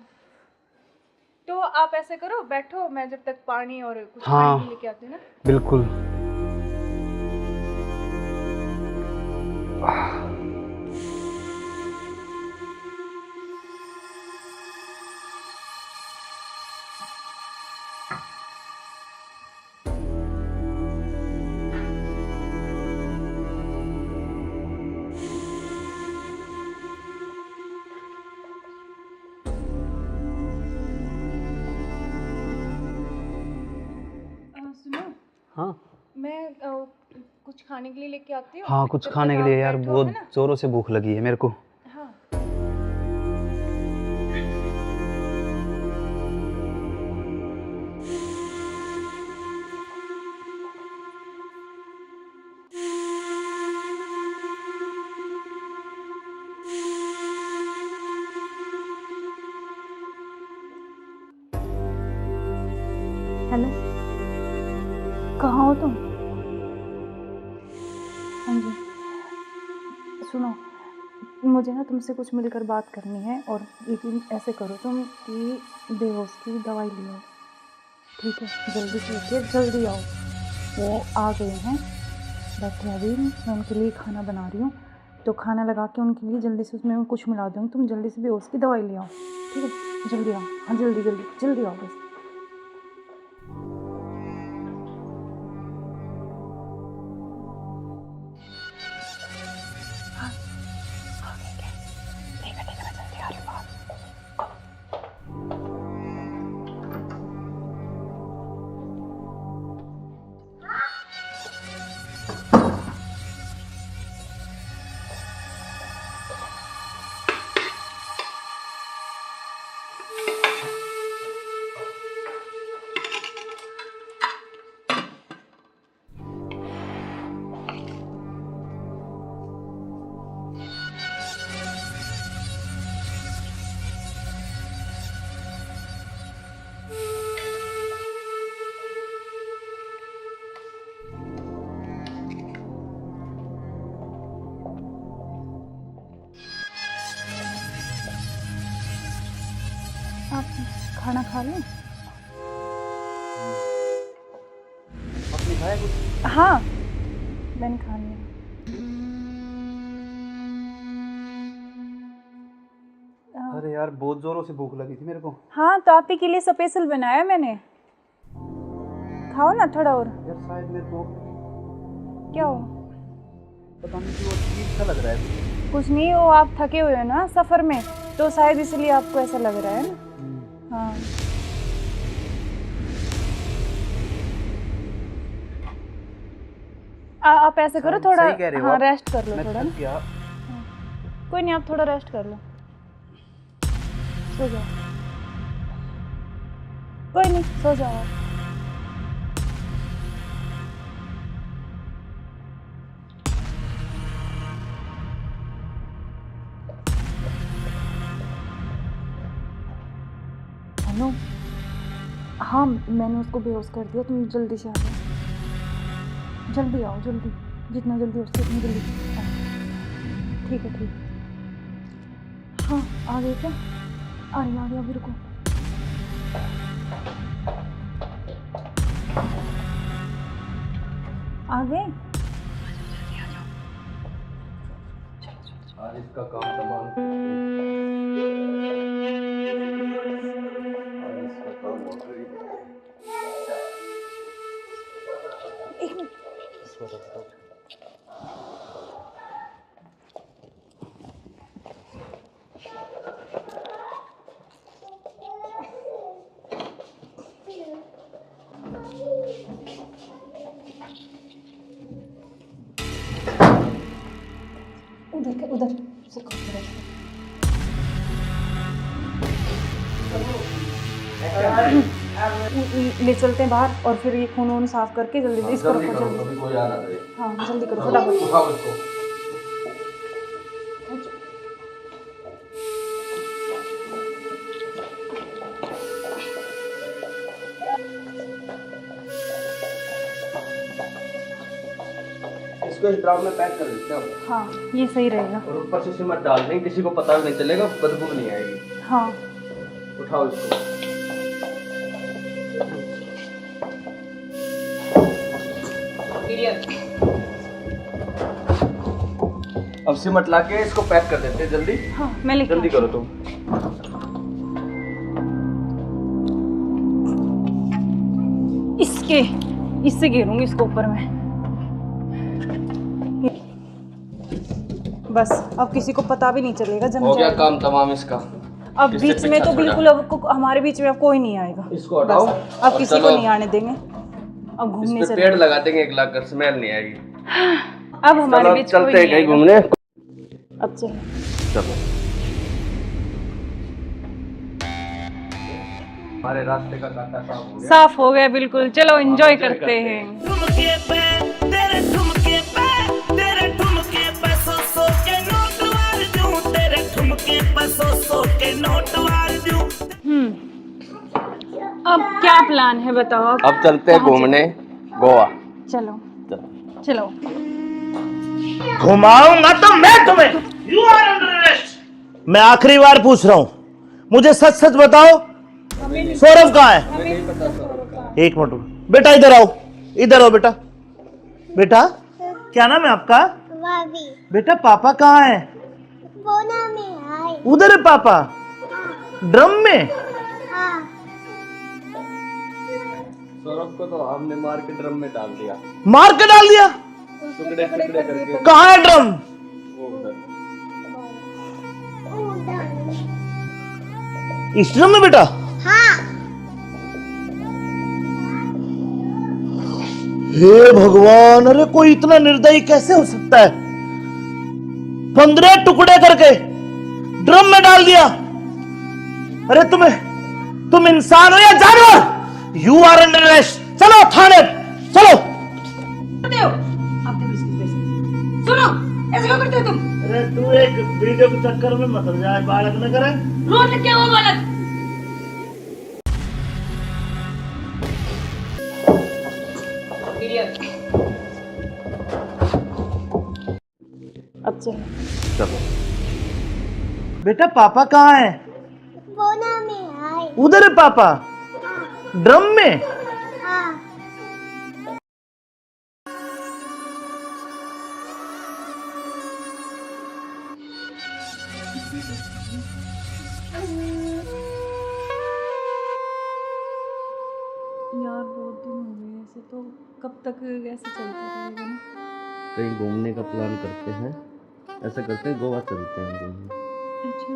तो आप ऐसे करो, बैठो, मैं जब तक पानी और कुछ हाँ। खाने लेके आती हूँ ना। बिल्कुल। हाँ मैं कुछ खाने के लिए लेके आती हूँ। हाँ, कुछ जब तक खाने के आप लिए यार, बैठो, बहुत है ना? जोरों से भूख लगी है मेरे को। हाँ। हेलो, कहाँ हो तुम? हाँ जी, सुनो, मुझे ना तुमसे कुछ मिलकर बात करनी है। और लेकिन ऐसे करो तुम कि बेहोश की दवाई लियो, ठीक है? जल्दी से उठिए, जल्दी आओ। वो आ गए हैं, बैठे अभी। मैं उनके लिए खाना बना रही हूँ, तो खाना लगा के उनके लिए जल्दी से उसमें कुछ मिला दूँगी। तुम जल्दी से बेहोश की दवाई ले आओ, ठीक है? जल्दी आओ, हाँ जल्दी जल्दी जल्दी आओ बस। आप खाना खा लें? आपने खाया कुछ? हाँ, मैंने खा लिया। अरे यार, बहुत जोरों से भूख लगी थी मेरे को। हाँ, तो आप ही के लिए स्पेशल बनाया मैंने। खाओ ना थोड़ा और। यार शायद मेरे को क्या हो? पता नहीं क्यों अजीब सा लग रहा है। कुछ नहीं, वो आप थके हुए हो ना सफ़र में, तो शायद इसलिए आपको ऐसा लग रहा है ना। हाँ, आप ऐसे करो, सही थोड़ा कह रहे हो हाँ आप। रेस्ट कर लो मैं थोड़ा थक ना। गया। कोई नहीं, आप थोड़ा रेस्ट कर लो, सो जाओ। कोई नहीं, सो जाओ आप। हेलो, हाँ मैंने उसको बेहोश कर दिया, तुम जल्दी से आ जाओ। जल्दी आओ, जल्दी, जितना जल्दी हो सके उतनी जल्दी आओ। ठीक है, ठीक है। हाँ, आ गए क्या? आ रही अभी, रुको। आ गए? आज इसका काम तमाम। आज इसका काम हो गई। एक मिनट। इसको रख दो। उधर उधर से ले चलते हैं बाहर, और फिर ये खून वून साफ करके जल्दी से इसको रखो जल्दी। अभी कोई आ ना जाए। हाँ जल्दी करो फटाफट। उठाओ इसको। इसको इस ड्राम में पैक कर देते हो। हाँ ये सही रहेगा। और ऊपर से सिमट डाल देंगे, किसी को पता भी नहीं चलेगा, बदबू नहीं आएगी। हाँ उठाओ इसको। अब सिमट ला के इसको पैक कर देते हैं जल्दी। हाँ मैं लेके जल्दी आती हूँ। करो तुम। इससे घेरूंगी इसको ऊपर में। बस अब किसी को पता भी नहीं चलेगा, जम हो गया जाएगा। काम तमाम इसका। अब इससे बीच में पीछा तो छोड़ा। बिल्कुल अब हमारे बीच में अब कोई नहीं आएगा। इसको हटाओ बस, अब और किसी को चलो। नहीं आने देंगे। अब घूमने इस पे चले। पेड़ लगा देंगे 1 लाख का, स्मेल नहीं आएगी। अब हमारे चलो बीच कोई चलते हैं नहीं कहीं आएगा। घूमने। अब चलो। चलो हमारे रास्ते का कांटा साफ हो गया। साफ हो गया बिल्कुल, चलो एंजॉय करते हैं। ठुमके पे तेरे ठुमके पे सौ के नोट वार दूं, तेरे ठुमके पे सौ के नोट वार दूं। अब क्या प्लान है बताओ? अब चलते हैं घूमने गोवा। चलो चलो। चलो। घुमाऊंगा तो मैं तुम्हें। You are under arrest. मैं आखिरी बार पूछ रहा हूं, मुझे सच सच बताओ, सौरभ कहाँ है? एक मिनट बेटा, इधर आओ, इधर आओ बेटा। बेटा क्या नाम है आपका? भाभी बेटा पापा कहाँ है? बोना में आए। उधर है पापा, ड्रम में। हाँ सौरभ को तो हमने मार के ड्रम में डाल दिया, मार के डाल दिया। टुकड़े टुकड़े करके। कहाँ है ड्रम? वो उधर। इस ड्रम में बेटा? हाँ हे भगवान, अरे कोई इतना निर्दयी कैसे हो सकता है? 15 टुकड़े करके ड्रम में डाल दिया। अरे तुम इंसान हो या जानवर? You are under arrest. चलो थाने, चलो। सुनो, ऐसे क्यों करते हो तुम? अरे तू एक वीडियो के चक्कर में मत जाए, बालक न करे। रोड क्या हुआ बालक? अब चलो। चलो बेटा पापा कहाँ है? बोना में आए। उधर है पापा, ड्रम में। हाँ यार बहुत दिन हो गए ऐसे, तो कब तक ऐसे चलता रहेगा ना? कहीं घूमने का प्लान करते हैं, ऐसा करते हैं गोवा चलते हैं घूमने। अच्छा,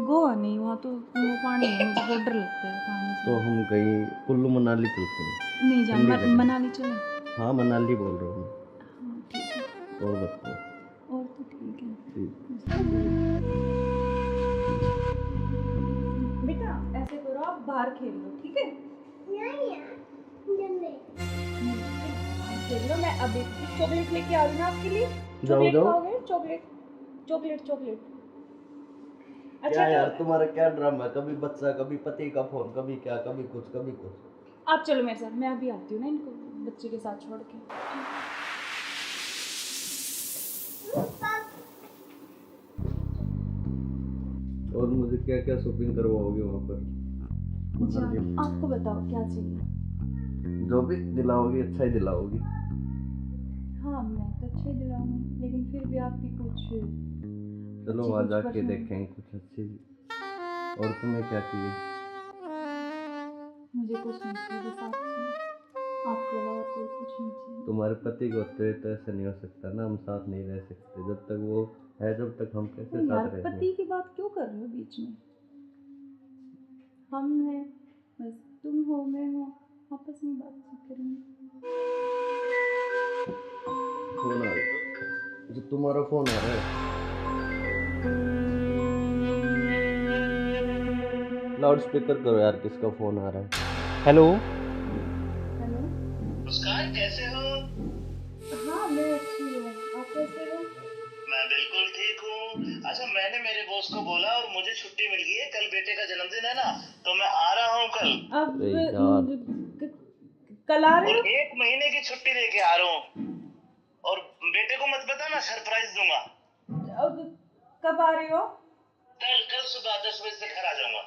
गोवा नहीं, वहाँ तो वो पानी है, मुझे बहुत डर लगता है पानी से। तो हम कहीं कुल्लू मनाली चलते हैं। नहीं जान, ठंडी जगह। मनाली चले। हाँ मनाली बोल रहा हूँ हाँ ठीक है, मैं। और बताओ। और तो ठीक है। ठीक। बेटा ऐसे करो, आप बाहर खेल लो, ठीक है? नहीं यार, जल्दी। खेल लो, मैं अभी चॉकलेट लेके आ रही हूँ आपके लिए। जाओ, चॉकलेट जाओ। खाओगे? Chocolate chocolate chocolate. क्या यार तो तुम्हारा क्या ड्रामा है? कभी बच्चा, कभी पति का फोन, कभी क्या, कभी कुछ कभी कुछ। आप चलो मेरे साथ, मैं अभी आती हूँ ना इनको बच्चे के साथ छोड़ के। और मुझे क्या क्या शॉपिंग करवाओगे वहाँ पर? अच्छा, आपको बताओ क्या चाहिए? जो भी दिलाओगी अच्छा ही दिलाओगी। हाँ मैं तो अच्छे ही दिलाऊंगी, लेकिन फिर भी आपकी कुछ चलो अच्छी वहाँ कुछ जाके पसंद। देखेंगे कुछ अच्छी। और तुम्हें क्या चाहिए? मुझे कुछ नहीं चाहिए, बस आप चाहिए, आपके अलावा कोई कुछ नहीं चाहिए। तुम्हारे पति को तो ऐसा नहीं हो सकता ना, हम साथ नहीं रह सकते जब तक वो है, जब तक हम कैसे तो यार साथ रहेंगे? पति की बात क्यों कर रहे हो बीच में? हम हैं, बस तुम हो मैं हूँ, आपस में बातचीत करेंगे। फोन आ रहा है, जो तुम्हारा फोन आ रहा है। लाउड स्पीकर करो यार, किसका फोन आ रहा है? हेलो। हेलो। मुस्कान कैसे हो? हाँ मैं अच्छी हूँ, आप कैसे हो? मैं बिल्कुल ठीक हूँ। अच्छा मैंने मेरे बॉस को बोला और मुझे छुट्टी मिल गई है, कल बेटे का जन्मदिन है ना, तो मैं आ रहा हूँ कल। अब अरे यार। कल आ रहे और हो? 1 महीने की छुट्टी लेके आ रहा हूँ। और बेटे को मत बताना, सरप्राइज दूंगा। अब कब आ रहे हो? कल सुबह 10 बजे से घर आ जाऊंगा।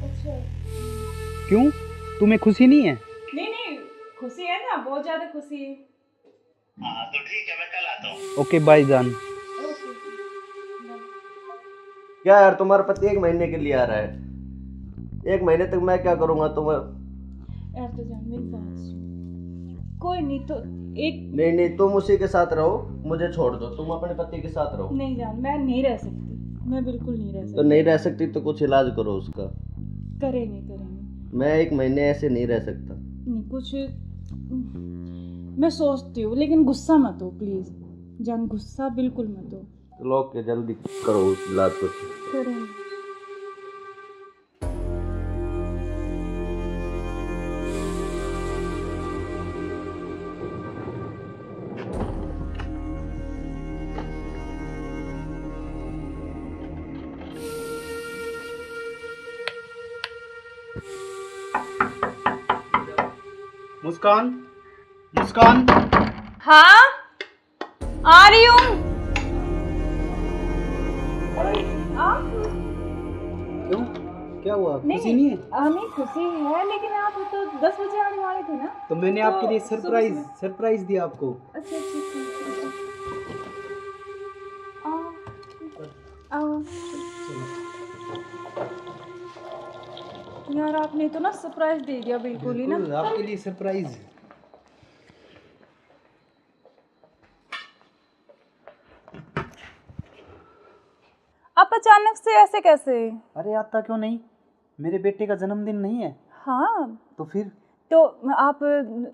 अच्छा। क्यों, तुम्हें खुशी नहीं है? नहीं नहीं, खुशी है ना, बहुत ज्यादा खुशी है। हाँ तो ठीक है, मैं कल आता हूँ। ओके बाय जान। ओके। क्या यार तुम्हारा पति 1 महीने के लिए आ रहा है? 1 महीने तक मैं क्या करूँगा तुम्हें? यार तो जान मेरी बात सुन। कोई नहीं तो एक नहीं तुम उसी के साथ रहो, मुझे छोड़ दो, तुम अपने पति के साथ रहो। नहीं जान, मैं नहीं रह सकती, मैं बिल्कुल नहीं रह तो सकती। नहीं रह सकती तो कुछ इलाज करो उसका। करेंगे करेंगे। मैं 1 महीने ऐसे नहीं रह सकता। नहीं कुछ मैं सोचती हूँ, लेकिन गुस्सा मत हो प्लीज़ जान, गुस्सा बिल्कुल मत हो। चलो ओके, जल्दी करो उस इलाज को। करेंगे। मुस्कान, मुस्कान, हाँ आ रही हूँ। क्यों, क्या हुआ? खुशी नहीं है? नहीं खुशी है, लेकिन आप तो 10 बजे आने वाले थे ना। तो मैंने तो आपके लिए सुबह सुबह- सरप्राइज दिया आपको। अच्छा अच्छा अच्छा, आओ। यार आपने तो ना सरप्राइज दे दिया बिल्कुल ही ना। बिल्कुल, आपके लिए सरप्राइज। आप अचानक से ऐसे कैसे? अरे आता क्यों नहीं, मेरे बेटे का जन्मदिन नहीं है? हाँ तो फिर? तो आप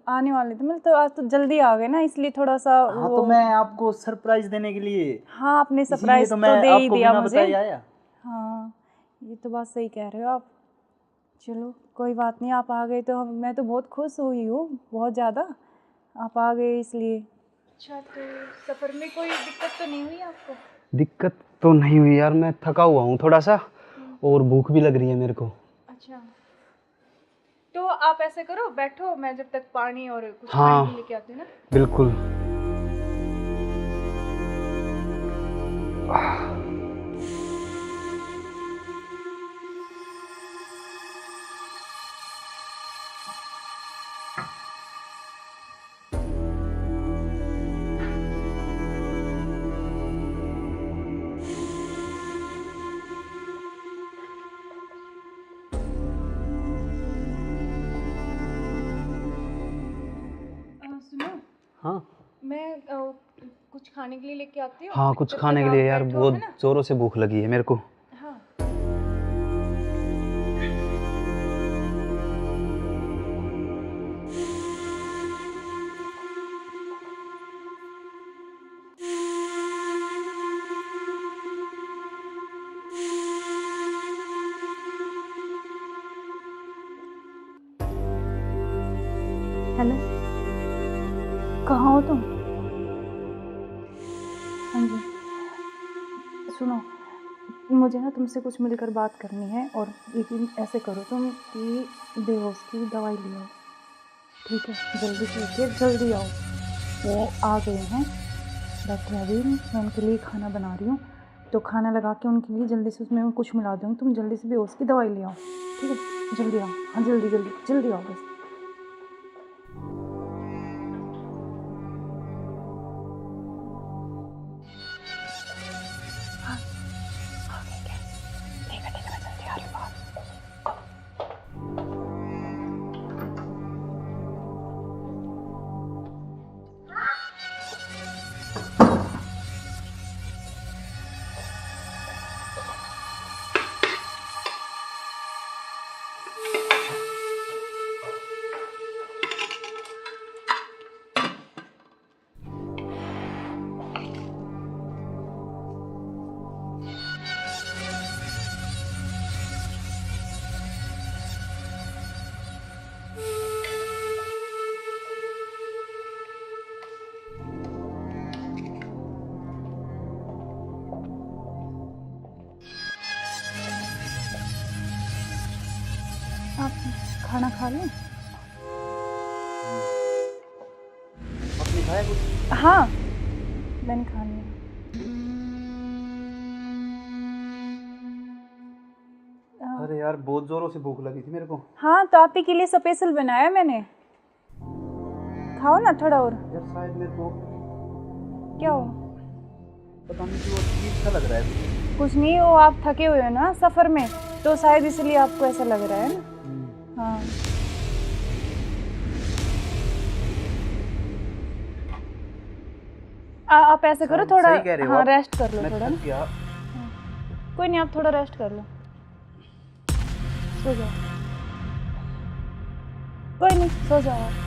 आने वाले थे, मतलब तो आज तो जल्दी आ गए ना, इसलिए थोड़ा सा हाँ तो मैं आपको सरप्राइज देने के लिए, हाँ आपने इसीलिए सरप्राइज तो तो मैं दे ही आपको दिया बिना मुझे। बताए आया। हाँ ये तो बात सही कह रहे हो आप। चलो कोई बात नहीं, आप आ गए तो मैं तो बहुत खुश हुई हूँ, बहुत ज़्यादा। आप आ गए इसलिए। अच्छा तो सफ़र में कोई दिक्कत तो नहीं हुई आपको? दिक्कत तो नहीं हुई यार, मैं थका हुआ हूँ थोड़ा सा, और भूख भी लग रही है मेरे को। अच्छा तो आप ऐसे करो, बैठो, मैं जब तक पानी और कुछ हाँ। खाने के लेके आती हूँ ना। बिल्कुल। सुनो, हाँ मैं कुछ खाने के लिए लेके आती हूँ। हाँ, कुछ जब खाने तक के लिए आप यार, बैठो, बहुत है ना? जोरों से भूख लगी है मेरे को। हाँ हेलो, कहाँ हो तुम? हाँ जी सुनो, मुझे ना तुमसे कुछ मिलकर बात करनी है, और लेकिन ऐसे करो तुम कि बेहोश की दवाई ले आओ, ठीक है? जल्दी से लेके जल्दी आओ। वो आ गए हैं, बैठे अभी, मैं उनके लिए खाना बना रही हूँ, तो खाना लगा के उनके लिए जल्दी से उसमें कुछ मिला दूँगी। तुम जल्दी से बेहोश की दवाई ले आओ, ठीक है? जल्दी आओ, हाँ जल्दी जल्दी जल्दी आओ बस। आप खाना खा लें? आपने खाया कुछ? हाँ मैंने खा लिया। अरे यार बहुत जोरों से भूख लगी थी मेरे को। हाँ तो आप ही के लिए स्पेशल बनाया मैंने, खाओ ना थोड़ा और। यार शायद मेरे को क्या हो? पता नहीं क्यों अजीब सा लग रहा है। कुछ नहीं, वो आप थके हुए हो ना सफ़र में, तो शायद इसलिए आपको ऐसा लग रहा है ना। हाँ आप ऐसे करो, थोड़ा सही कह रहे हो हाँ आप। रेस्ट कर लो मैं थोड़ा थक ना। गया। कोई नहीं, आप थोड़ा रेस्ट कर लो, सो जाओ। कोई नहीं, सो जाओ आप।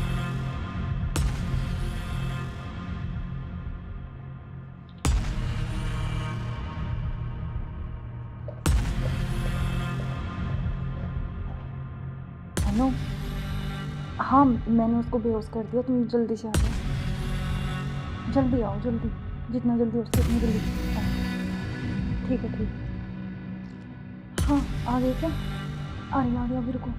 नो। हाँ मैंने उसको बेहोश कर दिया, तुम जल्दी से आ जाओ, जल्दी आओ, जल्दी, जितना जल्दी हो सके उतनी जल्दी आओ। ठीक है ठीक है। हाँ आ गए क्या? आ रही अभी रुको।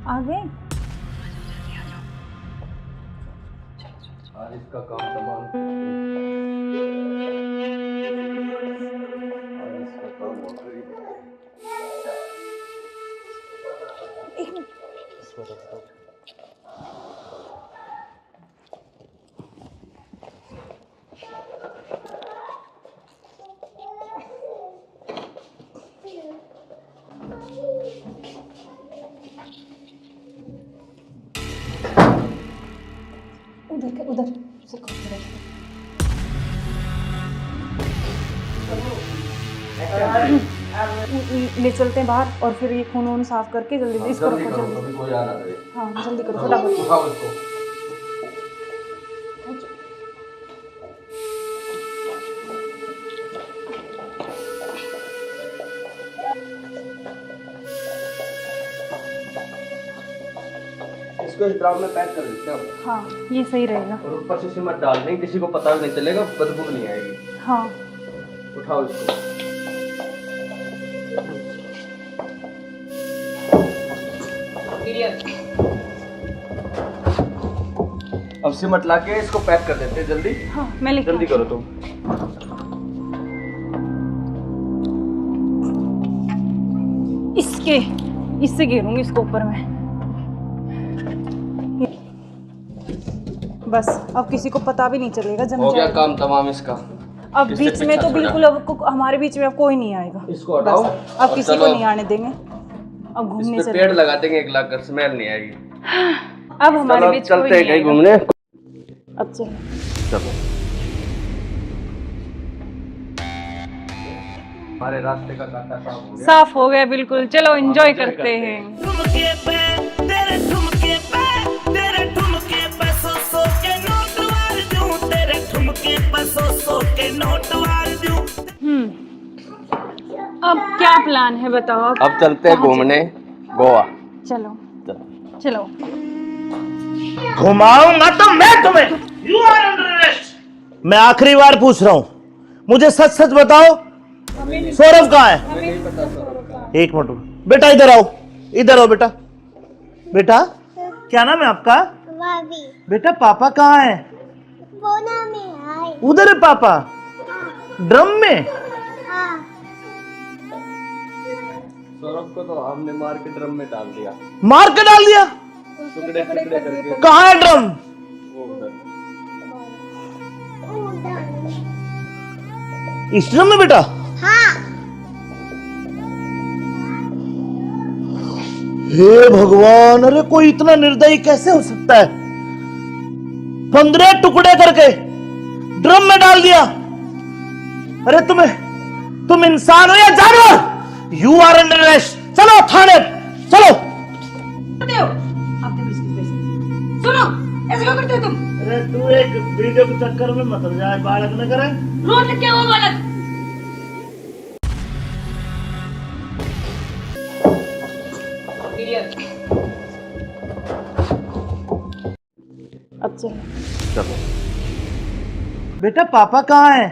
आ गए? आज इसका काम तमाम, आज इसका काम हो गई। एक मिनट। उधर से ले चलते हैं बाहर और फिर ये खून वून साफ करके जल्दी इसको रखो जल्दी। कभी कोई आ ना करे। हाँ जल्दी करो फटाफट। उठाओ इसको। इसको इस ड्राम में पैक कर देते हैं। हाँ ये सही रहेगा। और ऊपर से सिमट डाल देंगे, किसी को पता भी नहीं चलेगा, बदबू नहीं आएगी। हाँ उठाओ इसको। अब सिमट ला के इसको पैक कर देते हैं जल्दी। हाँ मैं लेके जल्दी करो तुम। इससे घेरूंगी इसको ऊपर में। बस अब किसी को पता भी नहीं चलेगा, जम हो गया जाएगा। काम तमाम इसका। अब किससे बीच में पीछा तो छोड़ा? बिल्कुल अब हमारे बीच में अब कोई नहीं आएगा। इसको हटाओ। बस अब और किसी को चलो। नहीं आने देंगे। अब घूमने इस पे चले। पेड़ लगा देंगे, एक लाख कर स्मेल नहीं आएगी। अब हमारे चलो बीच कोई चलते हैं नहीं कहीं आएगा। घूमने। अब चलो। चलो हमारे रास्ते का कांटा साफ हो गया। साफ हो गया बिल्कुल। चलो एंजॉय करते हैं। ठुमके पे तेरे ठुमके पे तेरे ठुमके पे सौ के नोट वार दूं, तेरे ठुमके पे सौ के नोट वार दूं। अब क्या प्लान है बताओ? अब चलते हैं घूमने गोवा। चलो चलो। घुमाऊंगा तो मैं तुम्हें। You are under arrest. मैं आखिरी बार पूछ रहा हूं, मुझे सच सच बताओ, सौरभ कहाँ है? एक मिनट बेटा, इधर आओ, इधर आओ बेटा। बेटा क्या नाम है आपका? भाभी बेटा पापा कहाँ है? बोना में आए। उधर है पापा, ड्रम में। हाँ सौरभ को तो हमने मार के ड्रम में डाल दिया, मार के डाल दिया। टुकड़े टुकड़े करके। कहाँ है ड्रम? वो उधर। इस ड्रम में बेटा? हाँ हे भगवान, अरे कोई इतना निर्दयी कैसे हो सकता है? 15 टुकड़े करके ड्रम में डाल दिया। अरे तुम इंसान हो या जानवर? You are under arrest. चलो थाने, चलो। सुनो ऐसे क्यों करते हो तुम? अरे तू एक वीडियो के चक्कर में मत जाए, बालक न करे। रोज क्या वो बालक? अब चलो। चलो बेटा पापा कहाँ है?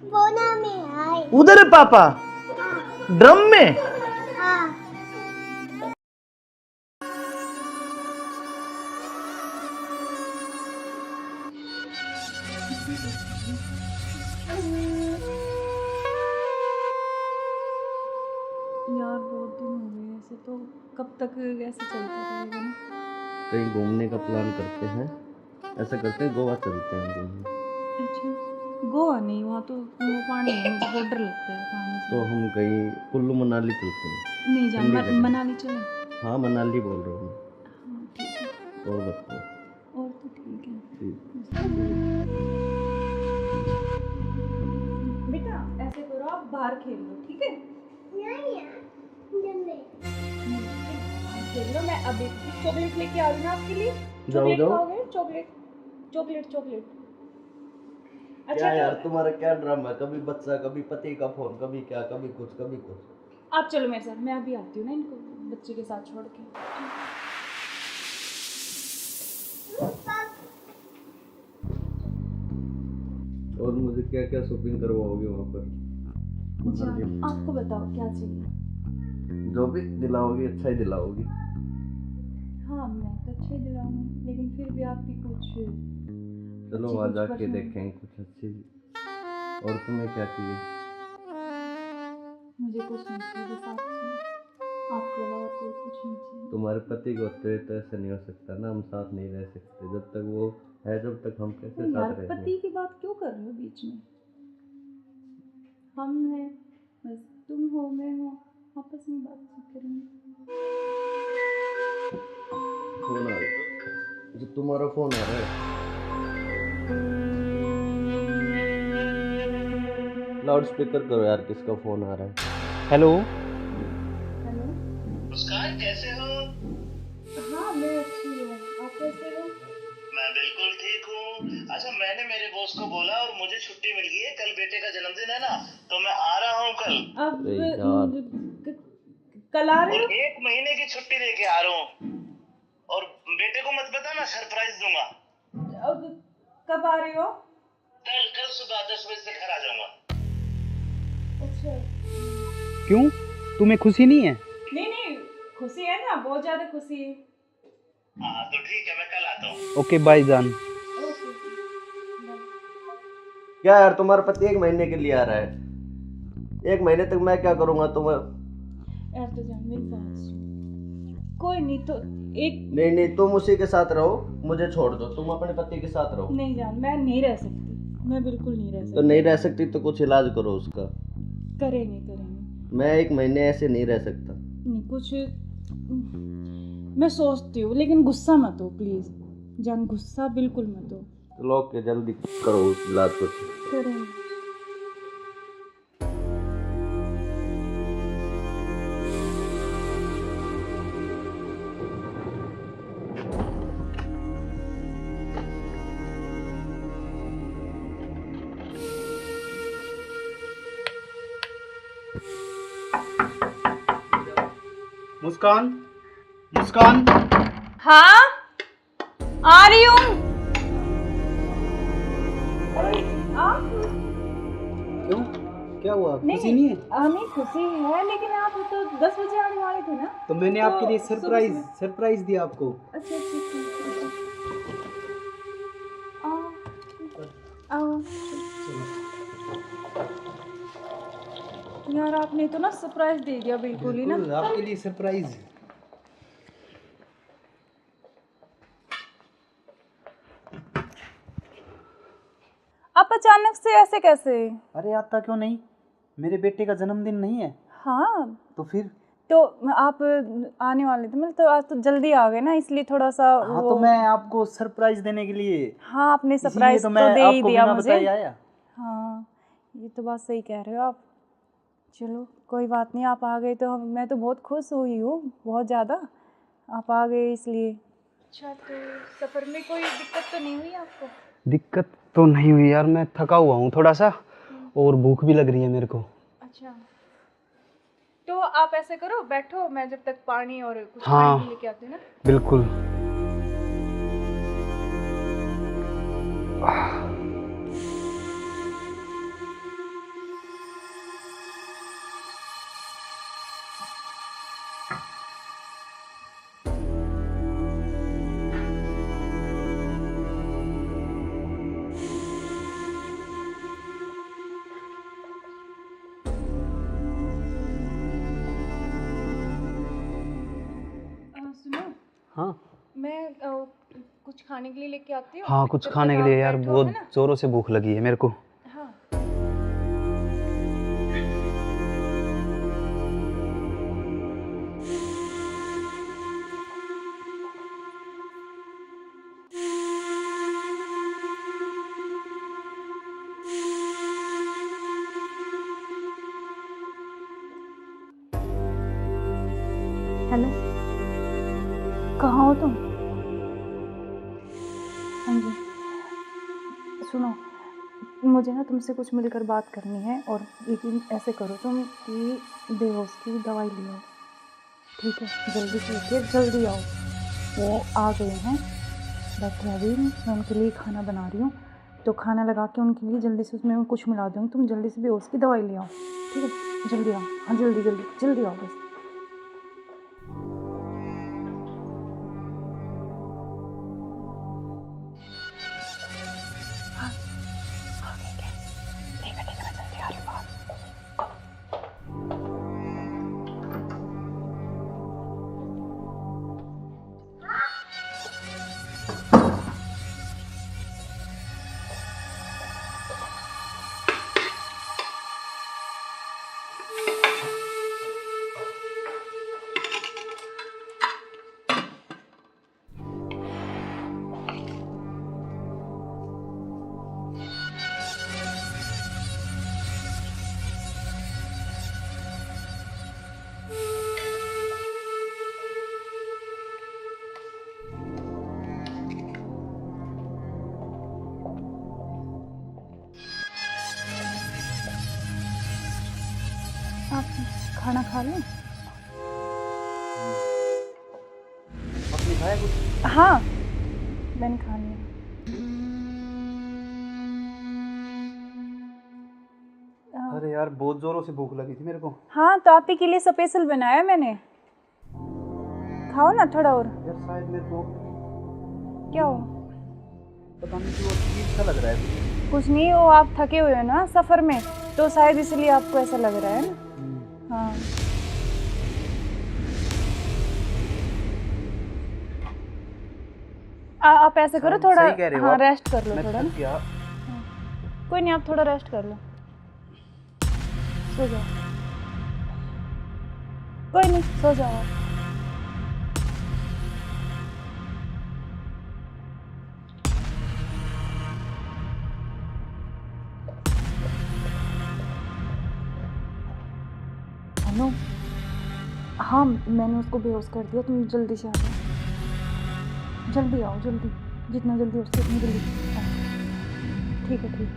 बोना में आए। उधर है पापा, ड्रम में। हाँ यार बहुत दिन हो गए ऐसे, तो कब तक ऐसे चलता रहेगा ना? कहीं घूमने का प्लान करते हैं, ऐसा करते हैं गोवा चलते हैं घूमने। अच्छा गोवा नहीं, वहाँ तो वो पानी है, मुझे बहुत डर लगता है पानी से। तो हम कहीं कुल्लू मनाली चलते हैं। नहीं जान, ठंडी जगह। मनाली चले। हाँ मनाली बोल रहा हूँ हाँ ठीक है। मैं। और बताओ। और तो ठीक है। ठीक। बेटा ऐसे करो, आप बाहर खेल लो, ठीक है? नहीं यार, जल्दी। खेल लो। मैं अभी चॉकलेट लेके आ रही हूँ आपके लिए। जाओ, चॉकलेट जाओ। खाओगे? Chocolate chocolate chocolate. क्या यार तुम्हारा क्या ड्रामा है? कभी बच्चा, कभी पति का फोन, कभी क्या, कभी कुछ, कभी कुछ। आप चलो मेरे साथ, मैं अभी आती हूँ ना इनको बच्चे के साथ छोड़ के। और मुझे क्या क्या शॉपिंग करवाओगे वहाँ पर? जान, आपको बताओ क्या चाहिए? जो भी दिलाओगी अच्छा ही दिलाओगी। हाँ मैं तो अच्छे दिलाऊंगी, लेकिन फिर भी आपकी कुछ चलो अच्छी वहाँ कुछ जाके पसंद। देखेंगे कुछ अच्छी। और तुम्हें क्या चाहिए? मुझे कुछ नहीं चाहिए, बस आप चाहिए, आपके अलावा कोई कुछ नहीं चाहिए। तुम्हारे पति को होते तो ऐसा नहीं हो सकता ना, हम साथ नहीं रह सकते। जब तक वो है, जब तक हम कैसे तो यार साथ रहेंगे? पति की बात क्यों कर रहे हो बीच में? हम हैं, बस तुम हो मैं हूँ, आपस में बातचीत करेंगे। फोन आ रहा, जो तुम्हारा फोन आ रहा है। लाउड स्पीकर करो यार, किसका फोन आ रहा है? हेलो। हेलो। मुस्कान कैसे हो? हाँ मैं अच्छी हूँ, आप कैसे हो? मैं बिल्कुल ठीक हूँ। अच्छा, मैंने मेरे बॉस को बोला और मुझे छुट्टी मिल गई है। कल बेटे का जन्मदिन है ना, तो मैं आ रहा हूँ कल। अब अरे यार। कल आ रहे और हो? 1 महीने की छुट्टी लेके आ रहा हूँ। और बेटे को मत बता, मैं सरप्राइज दूंगा। अब कब आ रहे हो? कल सुबह 10 बजे से घर आ जाऊंगा। अच्छा। क्यों, तुम्हें खुशी नहीं है? नहीं नहीं, खुशी है ना, बहुत ज्यादा खुशी है। हाँ तो ठीक है, मैं कल आता हूँ। ओके बाय जान। ओके। क्या यार, तुम्हारा पति 1 महीने के लिए आ रहा है? 1 महीने तक मैं क्या करूँगा तुम्हें? यार तो जान मेरी बात सुन, कोई नहीं तो एक नहीं, तुम उसी के साथ रहो, मुझे छोड़ दो। तुम अपने पति के साथ रहो। नहीं जान, मैं नहीं रह सकती, मैं बिल्कुल नहीं रह तो सकती। नहीं रह सकती तो कुछ इलाज करो उसका। करेंगे। मैं 1 महीने ऐसे नहीं रह सकता। नहीं कुछ मैं सोचती हूँ, लेकिन गुस्सा मत हो प्लीज जान, गुस्सा बिल्कुल मत हो। चलो ओके, जल्दी करो उस इलाज को। करेंगे। मुस्कान, मुस्कान। हाँ आ रही हूँ। आप क्यों, क्या हुआ? खुशी नहीं है? नहीं खुशी है, लेकिन आप तो 10 बजे आने वाले थे ना। तो मैंने तो आपके लिए सुबह सुबह- सरप्राइज दिया आपको। अच्छा आओ। यार आपने तो ना सरप्राइज दे दिया बिल्कुल ही ना। बिल्कुल, आपके लिए सरप्राइज। आप अचानक से ऐसे कैसे? अरे आता क्यों नहीं, मेरे बेटे का जन्मदिन नहीं है? हाँ तो फिर? तो आप आने वाले थे, मतलब तो आज तो जल्दी आ गए ना, इसलिए थोड़ा सा हाँ तो मैं आपको सरप्राइज देने के लिए, हाँ आपने इसीलिए सरप्राइज तो तो मैं दे ही आपको दिया बिना मुझे। बताए आया। हाँ ये तो बात सही कह रहे हो आप। चलो कोई बात नहीं, आप आ गए तो मैं तो बहुत खुश हुई हूँ, बहुत ज़्यादा। आप आ गए इसलिए। अच्छा तो सफ़र में कोई दिक्कत तो नहीं हुई आपको? दिक्कत तो नहीं हुई यार, मैं थका हुआ हूँ थोड़ा सा, और भूख भी लग रही है मेरे को। अच्छा तो आप ऐसे करो, बैठो, मैं जब तक पानी और कुछ हाँ। खाने के लेके आती हूँ ना। बिल्कुल। सुनो, हाँ मैं कुछ खाने के लिए लेके आती हूँ। हाँ, कुछ जब खाने तक के आप लिए यार, बैठो, बहुत है ना? जोरों से भूख लगी है मेरे को। हाँ हेलो, कहाँ हो तुम? हाँ जी, सुनो मुझे ना तुमसे कुछ मिलकर बात करनी है, और लेकिन ऐसे करो तुम कि बेहोश की दवाई ले आओ, ठीक है? जल्दी से लेके जल्दी आओ। वो आ गए हैं, बैठे अभी, मैं उनके लिए खाना बना रही हूँ, तो खाना लगा के उनके लिए जल्दी से उसमें कुछ मिला दूँगी। तुम जल्दी से बेहोश की दवाई ले आओ, ठीक है? जल्दी आओ, हाँ जल्दी जल्दी जल्दी आओ बस। आप खाना खा लें? आपने खाया कुछ? हाँ, मैंने खा लिया। अरे यार बहुत जोरों से भूख लगी थी मेरे को। हाँ, तो आप ही के लिए स्पेशल बनाया मैंने, खाओ ना थोड़ा और। यार शायद मेरे को क्या हो? पता नहीं क्यों अजीब सा लग रहा है। कुछ नहीं, वो आप थके हुए हो ना सफ़र में, तो शायद इसलिए आपको ऐसा लग रहा है ना। हाँ, आप ऐसे करो थोड़ा, सही कह रहे हो हाँ आप। रेस्ट कर लो मैं थोड़ा थक ना। गया। कोई नहीं, आप थोड़ा रेस्ट कर लो, सो जाओ। कोई नहीं, सो जाओ आप। हेलो, हाँ मैंने उसको बेहोश कर दिया, तुम जल्दी से आ जाओ, जल्दी आओ, जल्दी, जितना जल्दी हो सके उतनी जल्दी आओ। ठीक है, ठीक है।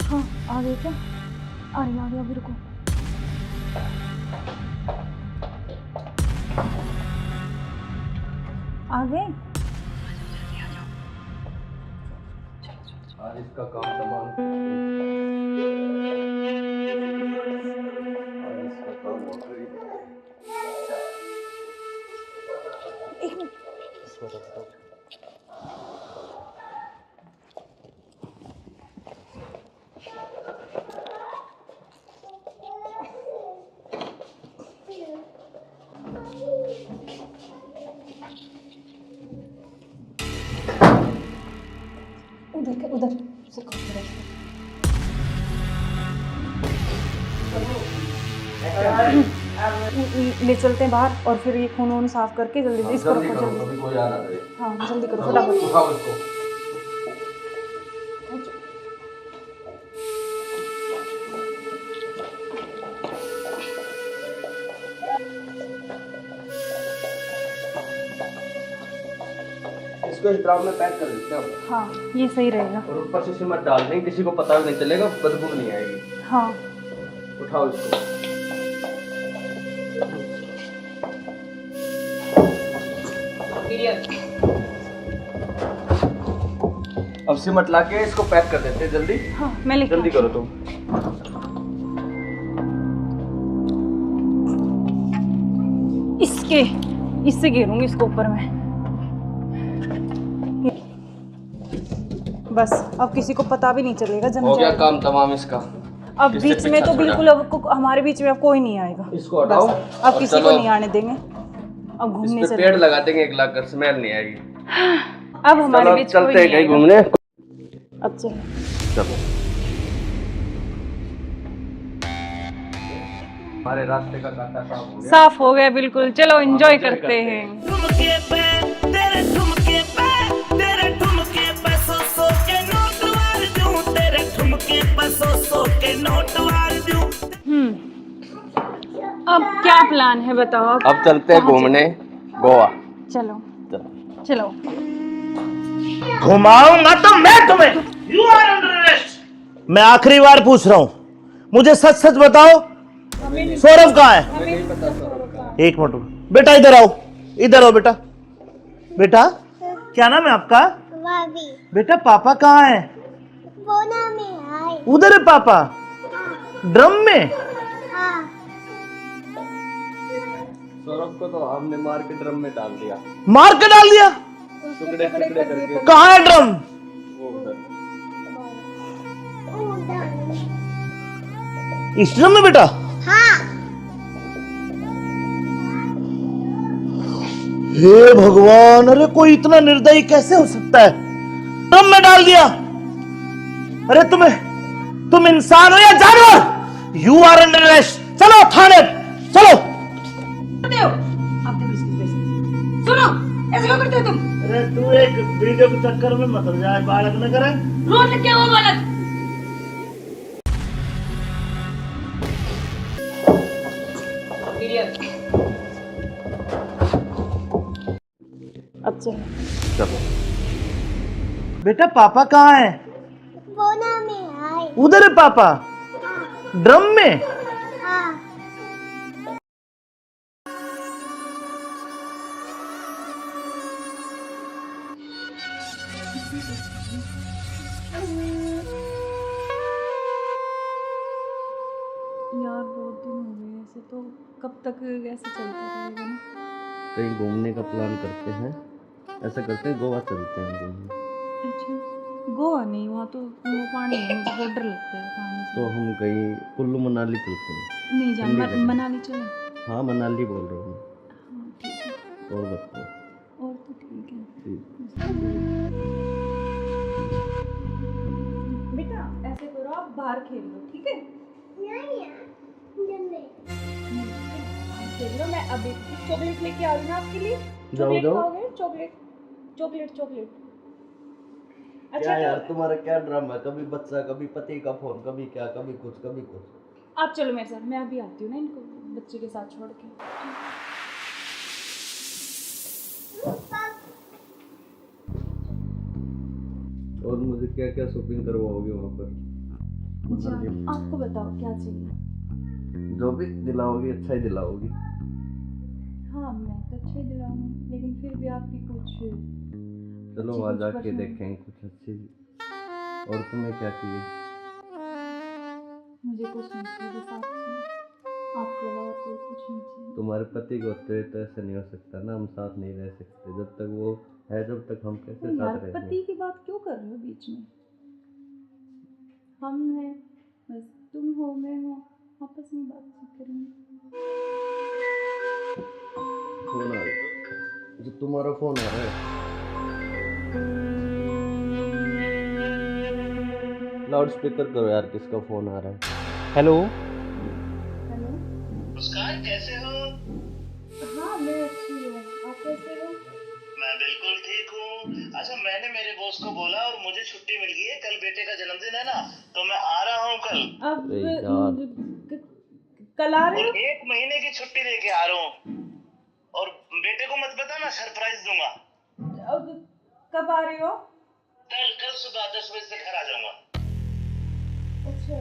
हाँ, आ गए क्या? आ रही अभी, रुको। आ गए? आज इसका काम तमाम, आज इसका काम हो गया। एक मिनट। उधर से ले चलते हैं बाहर, और फिर ये खून वून साफ करके जल्दी से इसको रखो, जल्दी। कभी कोई आ ना करे। हाँ जल्दी करो फटाफट। उठाओ इसको। इसको इस ड्राम में पैक कर देते हैं। हाँ ये सही रहेगा। और ऊपर से सिमट डाल देंगे, किसी को पता भी नहीं चलेगा, बदबू नहीं आएगी। हाँ उठाओ इसको। अब सिमट ला के इसको पैक कर देते हैं जल्दी। हाँ मैं लेके जल्दी करो तुम। इससे घेरूंगी इसको ऊपर में। बस अब किसी को पता भी नहीं चलेगा, जम हो गया जाएगा। काम तमाम इसका। अब इससे बीच में पीछा तो छोड़ा। बिल्कुल अब हमारे बीच में अब कोई नहीं आएगा। इसको हटाओ बस, अब और किसी चलो। को नहीं आने देंगे। अब घूमने इस पे चले, पेड़ लगा देंगे, एक लाख कर स्मेल नहीं आएगी। अब हमारे चलो बीच चलते कोई हैं नहीं कहीं आएगा। घूमने। अब चलो। चलो हमारे रास्ते का कांटा साफ हो गया। साफ हो गया बिल्कुल, चलो एंजॉय करते हैं। ठुमके पे तेरे ठुमके पे सौ के नोट वार दूं, तेरे ठुमके पे सौ के नोट वार दूं। अब क्या प्लान है बताओ? अब चलते हैं कहाँ घूमने गोवा। चलो चलो। चलो। घुमाऊंगा तो मैं तुम्हें। यू आर अंडर मैं आखिरी बार पूछ रहा हूं, मुझे सच सच बताओ, सौरभ कहाँ है? एक मिनट बेटा, इधर आओ, इधर आओ बेटा। बेटा क्या नाम है आपका? भाभी बेटा पापा कहाँ है? बोना में आए। उधर है पापा, ड्रम में। हाँ सौरभ को तो हमने मार के ड्रम में डाल दिया, मार के डाल दिया। टुकड़े टुकड़े करके। कहाँ है ड्रम? वो उधर। इस ड्रम में बेटा? हाँ हे भगवान, अरे कोई इतना निर्दयी कैसे हो सकता है? ड्रम में डाल दिया। अरे तुम इंसान हो या जानवर? You are under arrest. चलो थाने, चलो। सुनो, ऐसे क्यों करते हो तुम? अरे तू एक वीडियो के चक्कर में मत जाए, बालक न करे। रोज क्या हुआ बालक? अब चलो। बेटा पापा कहाँ है? बोना में आए। उधर है पापा, ड्रम में। हाँ यार बहुत दिन हो गए ऐसे, तो कब तक ऐसे चलता रहेगा ना? कहीं घूमने का प्लान करते हैं, ऐसा करते हैं गोवा चलते हैं घूमने। अच्छा, गोवा नहीं, वहाँ तो वो पानी है, मुझे बहुत डर लगता है पानी से। तो हम कहीं कुल्लू मनाली चलते हैं। नहीं जान, ठंडी जगह। मनाली चले। हाँ मनाली बोल रहा हूँ हाँ ठीक है, मैं। और बताओ। और तो ठीक है। ठीक। बेटा ऐसे करो, आप बाहर खेल लो, ठीक है? खेल लो, मैं अभी चॉकलेट लेके आ रही हूँ आपके लिए। जाओ जाओ। खाओगे? Chocolate chocolate chocolate. क्या यार तो तुम्हारा क्या ड्रामा है? कभी बच्चा, कभी पति का फोन, कभी क्या, कभी कुछ कभी कुछ। आप चलो मेरे साथ, मैं अभी आती हूँ ना इनको बच्चे के साथ छोड़ के। और मुझे क्या क्या शॉपिंग करवाओगे वहाँ पर? जान, आपको बताओ क्या चाहिए? जो भी दिलाओगी अच्छा ही दिलाओगी। हाँ मैं तो अच्छे ही दिलाऊंगी, लेकिन फिर भी आपकी कुछ चलो अच्छी वहाँ कुछ जाके पसंद। देखेंगे कुछ अच्छी। और तुम्हें क्या चाहिए? मुझे कुछ नहीं चाहिए, बस आप चाहिए, आपके अलावा कोई कुछ नहीं चाहिए। तुम्हारे पति को तो ऐसे नहीं हो सकता ना, हम साथ नहीं रह सकते जब तक वो है, जब तक हम कैसे यार साथ रहेंगे? पति की बात क्यों कर रहे हो बीच में? हम हैं, बस तुम हो मैं हूँ, आपस में बातचीत करेंगे। फोन आ रहा है, जो तुम्हारा फोन आ रहा है। लाउड स्पीकर करो यार, किसका फोन आ रहा है? हेलो। हेलो। मुस्कान कैसे हो? हाँ मैं अच्छी हूँ, आप कैसे हो? मैं बिल्कुल ठीक हूँ। अच्छा मैंने मेरे बॉस को बोला और मुझे छुट्टी मिल गई है, कल बेटे का जन्मदिन है ना, तो मैं आ रहा हूँ कल। अब अरे यार। कल आ रहे और हो? 1 महीने की छुट्टी लेके आ रहा हूँ। और बेटे को मत बताना, सरप्राइज दूंगा। अब कब आ रहे हो? कल सुबह 10 बजे से घर आ जाऊंगा। अच्छा।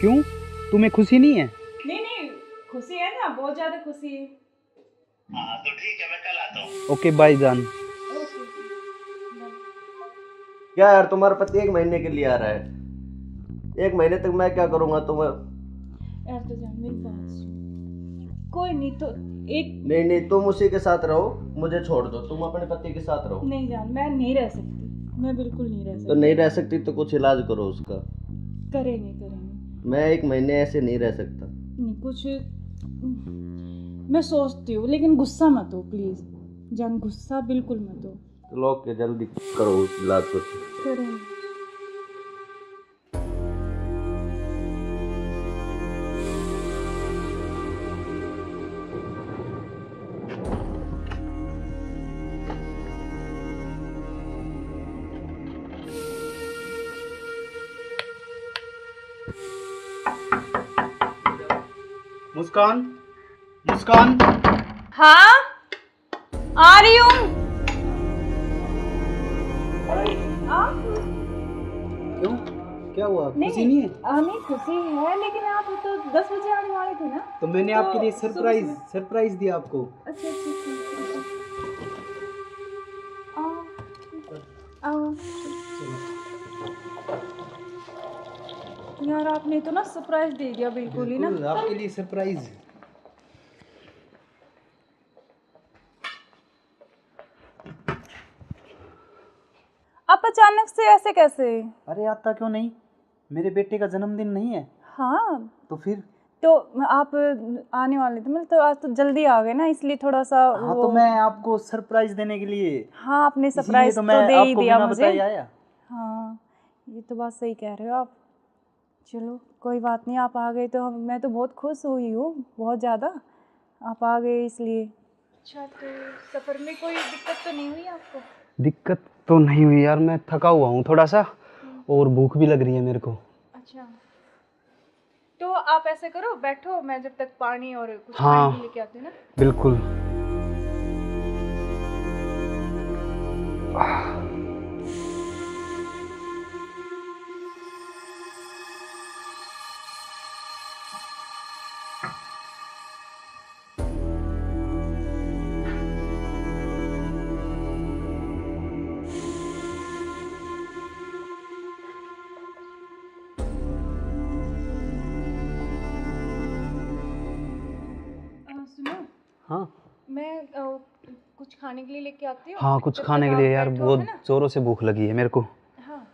क्यों, तुम्हें खुशी नहीं है? नहीं खुशी है ना, बहुत ज्यादा खुशी है। हाँ तो ठीक है, मैं कल आता हूँ। ओके बाय जान। ओके। क्या यार, तुम्हारा पति 1 महीने के लिए आ रहा है, 1 महीने तक मैं क्या करूँगा तुम्हें? यार तो जान मेरी बात सुन, कोई नहीं तो एक नहीं तुम उसी के साथ रहो, मुझे छोड़ दो, तुम अपने पति के साथ रहो। नहीं जान, मैं नहीं रह सकती, मैं बिल्कुल नहीं रह तो सकती। नहीं रह सकती तो कुछ इलाज करो उसका। करेंगे। मैं 1 महीने ऐसे नहीं रह सकता। नहीं कुछ मैं सोचती हूँ, लेकिन गुस्सा मत हो प्लीज जान, गुस्सा बिल्कुल मत हो। चलो ओके, जल्दी करो इलाज कुछ। करेंगे। मुस्कान, मुस्कान। हाँ आ रही हूँ। क्यों, क्या हुआ, खुशी नहीं नहीं है? नहीं खुशी है, लेकिन आप तो 10 बजे आने वाले थे ना। तो मैंने आपके लिए सुबह सरप्राइज दिया आपको। अच्छा आओ आओ। यार आपने तो ना सरप्राइज दे दिया बिल्कुल ही ना। बिल्कुल, आपके लिए सरप्राइज। आप अचानक से ऐसे कैसे? अरे आता क्यों नहीं, मेरे बेटे का जन्मदिन नहीं है? हाँ तो फिर? तो आप आने वाले थे, मतलब तो आज तो जल्दी आ गए ना, इसलिए थोड़ा सा हाँ तो मैं आपको सरप्राइज देने के लिए, हाँ आपने इसीलिए सरप्राइज तो तो मैं दे ही आपको दिया बिना मुझे। बताए आया। हाँ ये तो बात सही कह रहे हो आप। चलो कोई बात नहीं, आप आ गए तो मैं तो बहुत खुश हुई हूँ, बहुत ज़्यादा। आप आ गए इसलिए। अच्छा तो सफ़र में कोई दिक्कत तो नहीं हुई आपको? दिक्कत तो नहीं हुई यार, मैं थका हुआ हूँ थोड़ा सा, और भूख भी लग रही है मेरे को। अच्छा तो आप ऐसे करो, बैठो, मैं जब तक पानी और कुछ हाँ। खाने लेके आती हूँ ना। बिल्कुल। सुनो, हाँ मैं कुछ खाने के लिए लेके आती हूँ। हाँ, कुछ जब खाने तक के लिए आप यार, बैठो, बहुत है ना? जोरों से भूख लगी है मेरे को। हाँ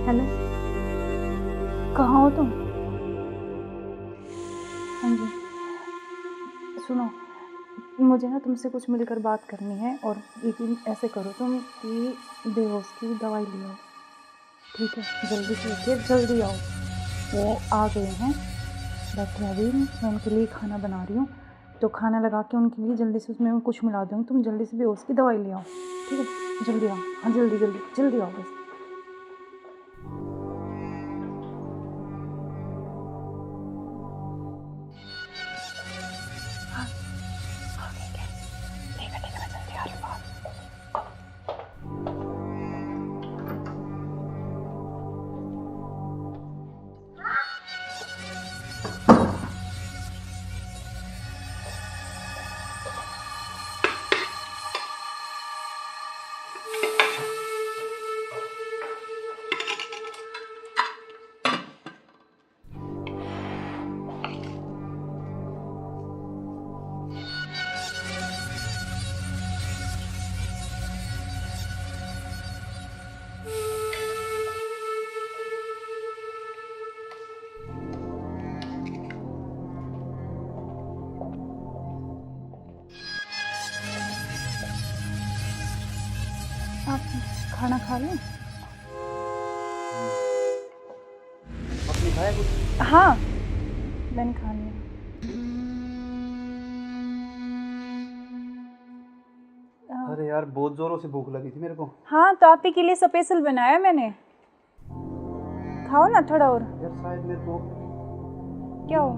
हेलो, कहाँ हो तुम? हाँ जी सुनो, मुझे ना तुमसे कुछ मिलकर बात करनी है, और लेकिन ऐसे करो तुम कि बेहोश की दवाई ले आओ, ठीक है? जल्दी से लेके जल्दी आओ। वो आ गए हैं, बैठे अभी, मैं उनके लिए खाना बना रही हूँ, तो खाना लगा के उनके लिए जल्दी से उसमें कुछ मिला दूँगी, तुम जल्दी से बेहोश की दवाई ले आओ, ठीक है? जल्दी आओ, हाँ जल्दी जल्दी जल्दी आओ बस। आप खाना खा लें? आपने खाया कुछ? हाँ मैंने खा लिया। अरे यार बहुत जोरों से भूख लगी थी मेरे को। हाँ तो आप ही के लिए स्पेशल बनाया मैंने, खाओ ना थोड़ा और। यार शायद मेरे को क्या हो?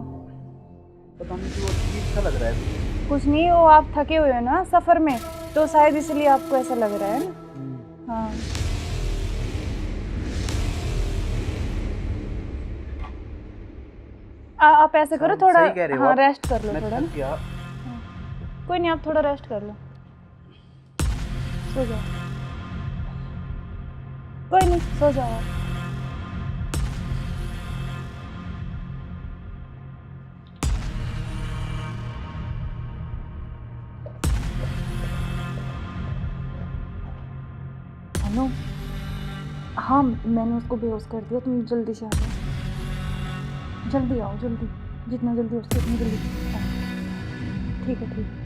पता नहीं क्यों अजीब सा लग रहा है। कुछ नहीं, वो आप थके हुए हो ना सफ़र में, तो शायद इसलिए आपको ऐसा लग रहा है ना। हाँ आप ऐसे करो, थोड़ा सही कह रहे हो हाँ आप। रेस्ट कर लो मैं थोड़ा थक ना। गया। कोई नहीं, आप थोड़ा रेस्ट कर लो, सो जाओ। कोई नहीं, सो जाओ आप। हेलो, हाँ मैंने उसको बेहोश कर दिया, तुम जल्दी से आ जाओ, जल्दी आओ, जल्दी, जितना जल्दी हो सके उतनी जल्दी आओ। ठीक है ठीक है।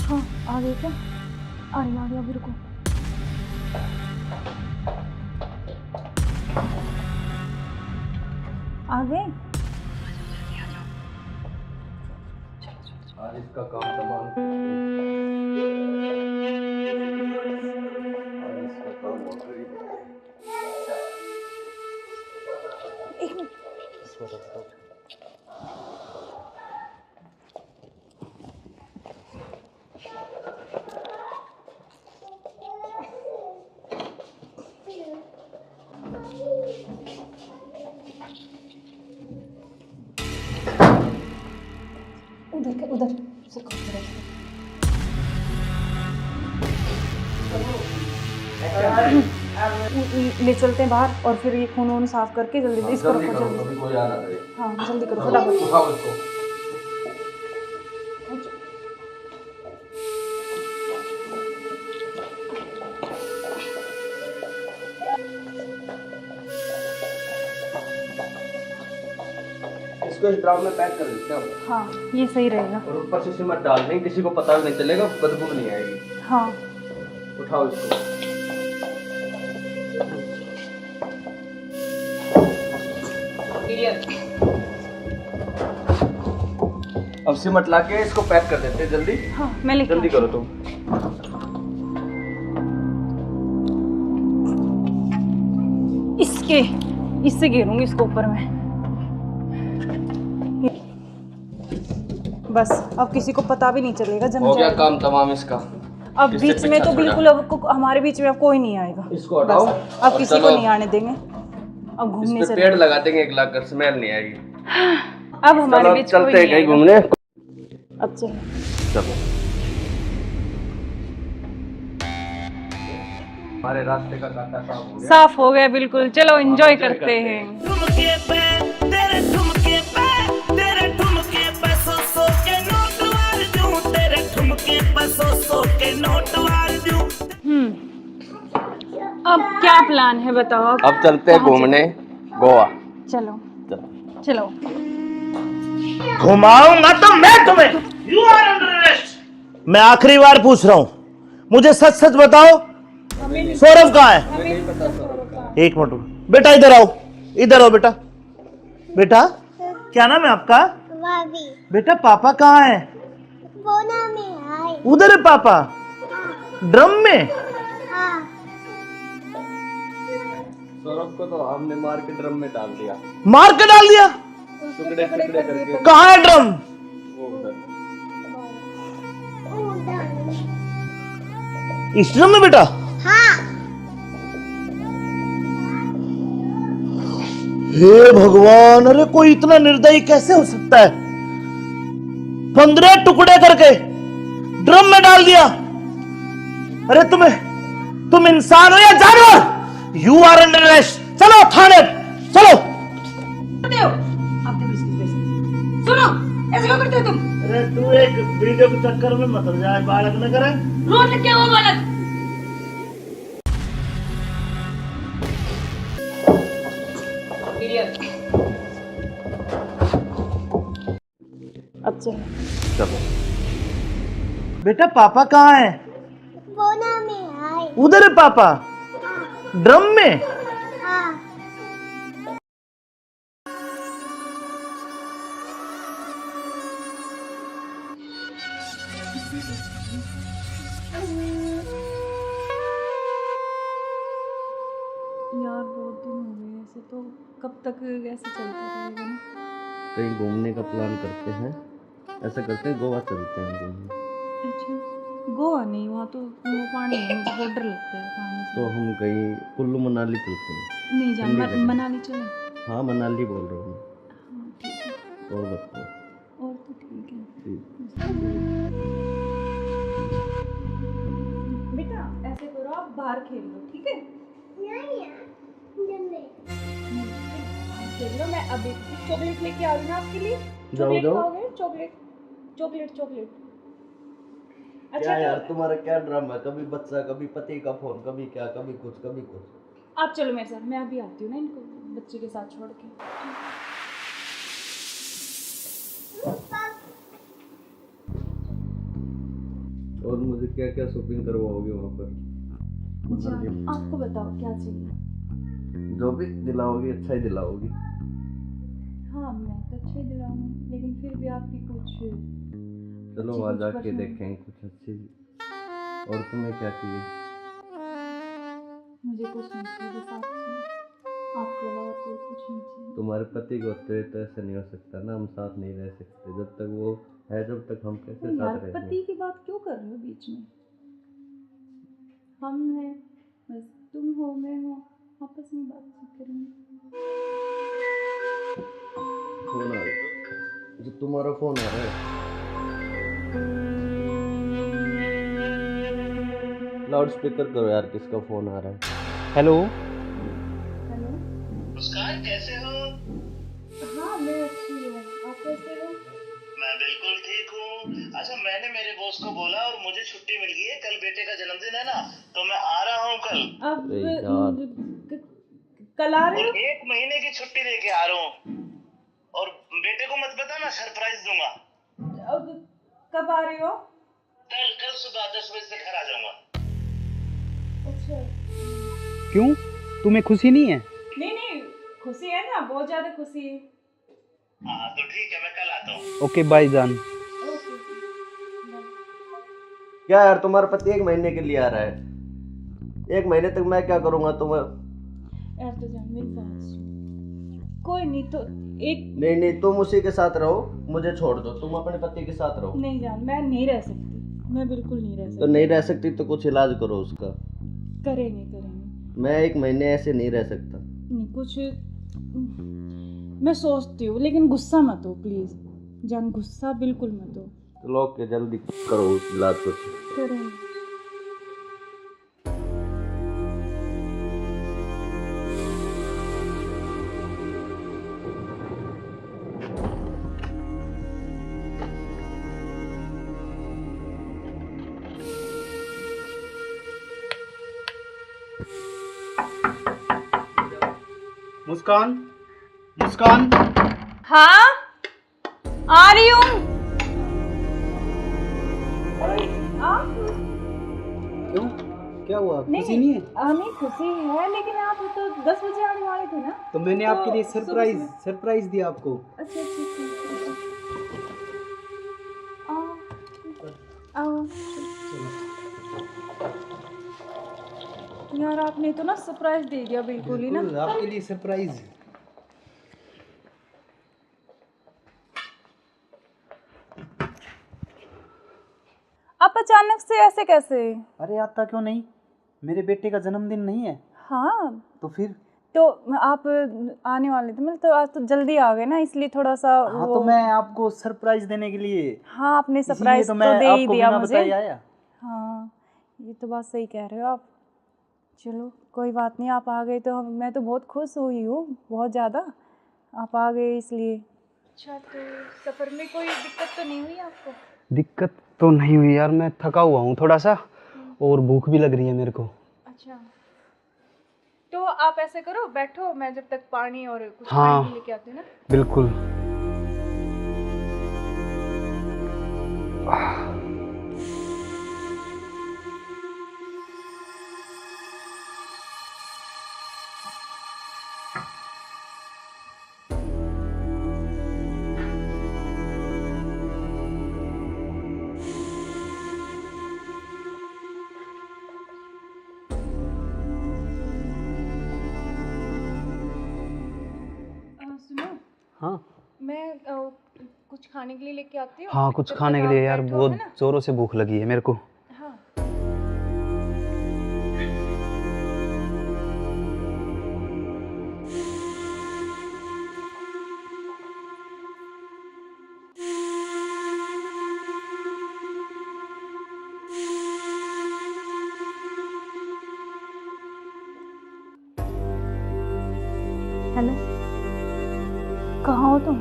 हाँ आ गए क्या? आ रही अभी, रुको। आ गए? आज इसका काम तमाम। एक मिनट। उधर से कौन सा रास्ता? ले चलते हैं बाहर और फिर ये खून वून साफ करके जल्दी इसको रखो जल्दी। कोई आ ना करे। हाँ जल्दी करो फटाफट। उठाओ इसको। इसको इस ड्राम में पैक कर देते हैं हाँ ये सही रहेगा। और ऊपर से सिमट डाल देंगे, किसी को पता भी नहीं चलेगा, बदबू नहीं आएगी। हाँ उठाओ इसको। अब सिमट लाके इसको पैक कर देते हैं जल्दी। हाँ मैं लेके जल्दी करो तुम। इससे घेरूंगी इसको ऊपर में। बस अब किसी को पता भी नहीं चलेगा जम हो गया जाएगा। काम तमाम इसका। अब इससे बीच में पीछा तो छोड़ा। बिल्कुल अब हमारे बीच में अब कोई नहीं आएगा। इसको हटाओ बस, अब और किसी चलो। को नहीं आने देंगे। अब घूमने इस पे चले। पेड़ लगा देंगे 1 लाख का, स्मेल नहीं आएगी। अब हमारे चलो बीच कोई चलते हैं नहीं कहीं आएगा। घूमने। अब चलो। चलो हमारे रास्ते का कांटा साफ हो गया। साफ हो गया बिल्कुल। चलो एंजॉय करते हैं। ठुमके पे तेरे ठुमके पे सौ के नोट वार दूं, तेरे ठुमके पे सौ के नोट वार दूं। अब क्या प्लान है बताओ? अब चलते हैं घूमने गोवा। चलो चलो। चलो। घुमाऊंगा तो मैं तुम्हें। You are under arrest. मैं आखिरी बार पूछ रहा हूं, मुझे सच सच बताओ, सौरभ कहाँ है? एक मिनट बेटा, इधर आओ, इधर आओ बेटा। बेटा क्या नाम है आपका? भाभी बेटा पापा कहाँ है? बोना में आए। उधर है पापा, ड्रम में। हाँ सौरभ को तो हमने मार के ड्रम में डाल दिया, मार के डाल दिया। टुकड़े टुकड़े करके। कहाँ है ड्रम? वो उधर। इस ड्रम में बेटा? हाँ हे भगवान, अरे कोई इतना निर्दयी कैसे हो सकता है? 15 टुकड़े करके ड्रम में डाल दिया। अरे तुम इंसान हो या जानवर? You are under arrest. चलो थाने, चलो। सुनो ऐसे क्यों करते हो तुम? अरे तू एक वीडियो के चक्कर में मत जाए, बालक न करे। रोड क्या हुआ बालक? अब चलो। चलो बेटा पापा कहाँ है? बोना में आए। उधर है पापा, ड्रम में। हाँ यार बहुत दिन हो गए ऐसे, तो कब तक ऐसे चलता रहेगा ना? कहीं घूमने का प्लान करते हैं, ऐसा करते हैं गोवा चलते हैं घूमने। अच्छा गोवा नहीं, वहाँ तो वो पानी है, मुझे बहुत डर लगता है पानी से। तो हम कहीं कुल्लू मनाली चलते हैं। नहीं जान ठंडी जगह। मनाली चले। हाँ मनाली बोल रहा हूँ हाँ ठीक है। मैं। और बताओ। और तो ठीक है। ठीक। बेटा ऐसे करो, आप बाहर खेल लो ठीक है? नहीं यार, जल्दी। खेल लो। मैं अभी चॉकलेट लेके आ रही हूँ आपके लिए। जाओ, चॉकलेट जाओ। खाओगे? Chocolate chocolate chocolate. क्या यार तो तुम्हारा क्या ड्रामा है? कभी बच्चा, कभी पति का फोन, कभी क्या, कभी कुछ कभी कुछ। आप चलो मेरे साथ, मैं अभी आती हूँ ना इनको बच्चे के साथ छोड़ के। और मुझे क्या क्या शॉपिंग करवाओगे वहाँ पर? अच्छा आपको बताओ क्या चाहिए? जो भी दिलाओगी अच्छा ही दिलाओगी। हाँ मैं तो अच्छे ही दिलाऊंगी, लेकिन फिर भी आपकी कुछ चलो अच्छी वहाँ कुछ जाके पसंद। देखेंगे कुछ अच्छी। और तुम्हें क्या चाहिए? मुझे कुछ नहीं चाहिए, बस आप आपके अलावा कोई कुछ नहीं चाहिए। तुम्हारे पति को होते तो ऐसा नहीं हो सकता ना, हम साथ नहीं रह सकते जब तक वो है, जब तक हम कैसे तो यार साथ रहेंगे। पति की बात क्यों कर रहे हो बीच में? हम हैं, बस तुम हो, मैं हूँ, आपस में बातचीत करेंगे। फोन आ रहा, जो तुम्हारा फोन आ रहा है, लाउड स्पीकर करो यार, किसका फोन आ रहा है। हेलो। हेलो। मुस्कान कैसे हो? हाँ मैं अच्छी हूँ, आप कैसे हो? मैं बिल्कुल ठीक हूँ। अच्छा, मैंने मेरे बॉस को बोला और मुझे छुट्टी मिल गई है, कल बेटे का जन्मदिन है ना, तो मैं आ रहा हूँ कल। अब अरे यार। कल आ रहे और हो? 1 महीने की छुट्टी लेके आ रहा हूँ। और बेटे को मत बता, मैं सरप्राइज दूंगा। अब कब आ रहे हो? कल सुबह 10 बजे से घर आ जाऊंगा। अच्छा। क्यों, तुम्हें खुशी नहीं है? नहीं नहीं, खुशी है ना, बहुत ज्यादा खुशी है। हाँ तो ठीक है, मैं कल आता हूँ। ओके बाय जान। ओके। क्या यार, तुम्हारा पति 1 महीने के लिए आ रहा है, 1 महीने तक मैं क्या करूंगा तुम्हें। यार तो जान मेरी बात सुन। कोई नहीं तो एक नहीं, तुम उसी के साथ रहो, मुझे छोड़ दो, तुम अपने पति के साथ रहो। नहीं जान, मैं नहीं रह सकती, मैं बिल्कुल नहीं रह तो सकती। नहीं रह सकती तो कुछ इलाज करो उसका। करेंगे। मैं 1 महीने ऐसे नहीं रह सकता। नहीं कुछ मैं सोचती हूँ, लेकिन गुस्सा मत हो प्लीज जान, गुस्सा बिल्कुल मत हो। तो लोग के जल्दी करो इलाज कुछ। करेंगे। मुस्कान, मुस्कान। हाँ आ रही हूँ। आप क्यों, क्या हुआ, खुशी नहीं है? नहीं खुशी है, लेकिन आप तो 10 बजे आने वाले थे ना। तो मैंने तो आपके लिए सुबह सरप्राइज दिया आपको। अच्छा आओ। यार आपने तो ना सरप्राइज दे दिया बिल्कुल ही ना। बिल्कुल, आपके लिए सरप्राइज। आप अचानक से ऐसे कैसे? अरे आता क्यों नहीं, मेरे बेटे का जन्मदिन नहीं है? हाँ तो फिर? तो आप आने वाले थे, मतलब तो आज तो जल्दी आ गए ना, इसलिए थोड़ा सा हाँ तो मैं आपको सरप्राइज देने के लिए, हाँ आपने इसीलिए सरप्राइज तो तो मैं दे ही आपको दिया बिना मुझे। बताए आया। हाँ ये तो बात सही कह रहे हो आप। चलो कोई बात नहीं, आप आ गए तो मैं तो बहुत खुश हुई हूँ, बहुत ज़्यादा, आप आ गए इसलिए। अच्छा तो सफ़र में कोई दिक्कत तो नहीं हुई आपको? दिक्कत तो नहीं हुई यार, मैं थका हुआ हूँ थोड़ा सा, और भूख भी लग रही है मेरे को। अच्छा तो आप ऐसे करो, बैठो, मैं जब तक पानी और कुछ हाँ। खाने के लेके आती हूँ ना। बिल्कुल। सुनो, हाँ मैं कुछ खाने के लिए लेके आती हूँ। हाँ, कुछ जब खाने तक के लिए आप यार, बैठो, बहुत है ना? जोरों से भूख लगी है मेरे को। हाँ हेलो, कहाँ हो तुम?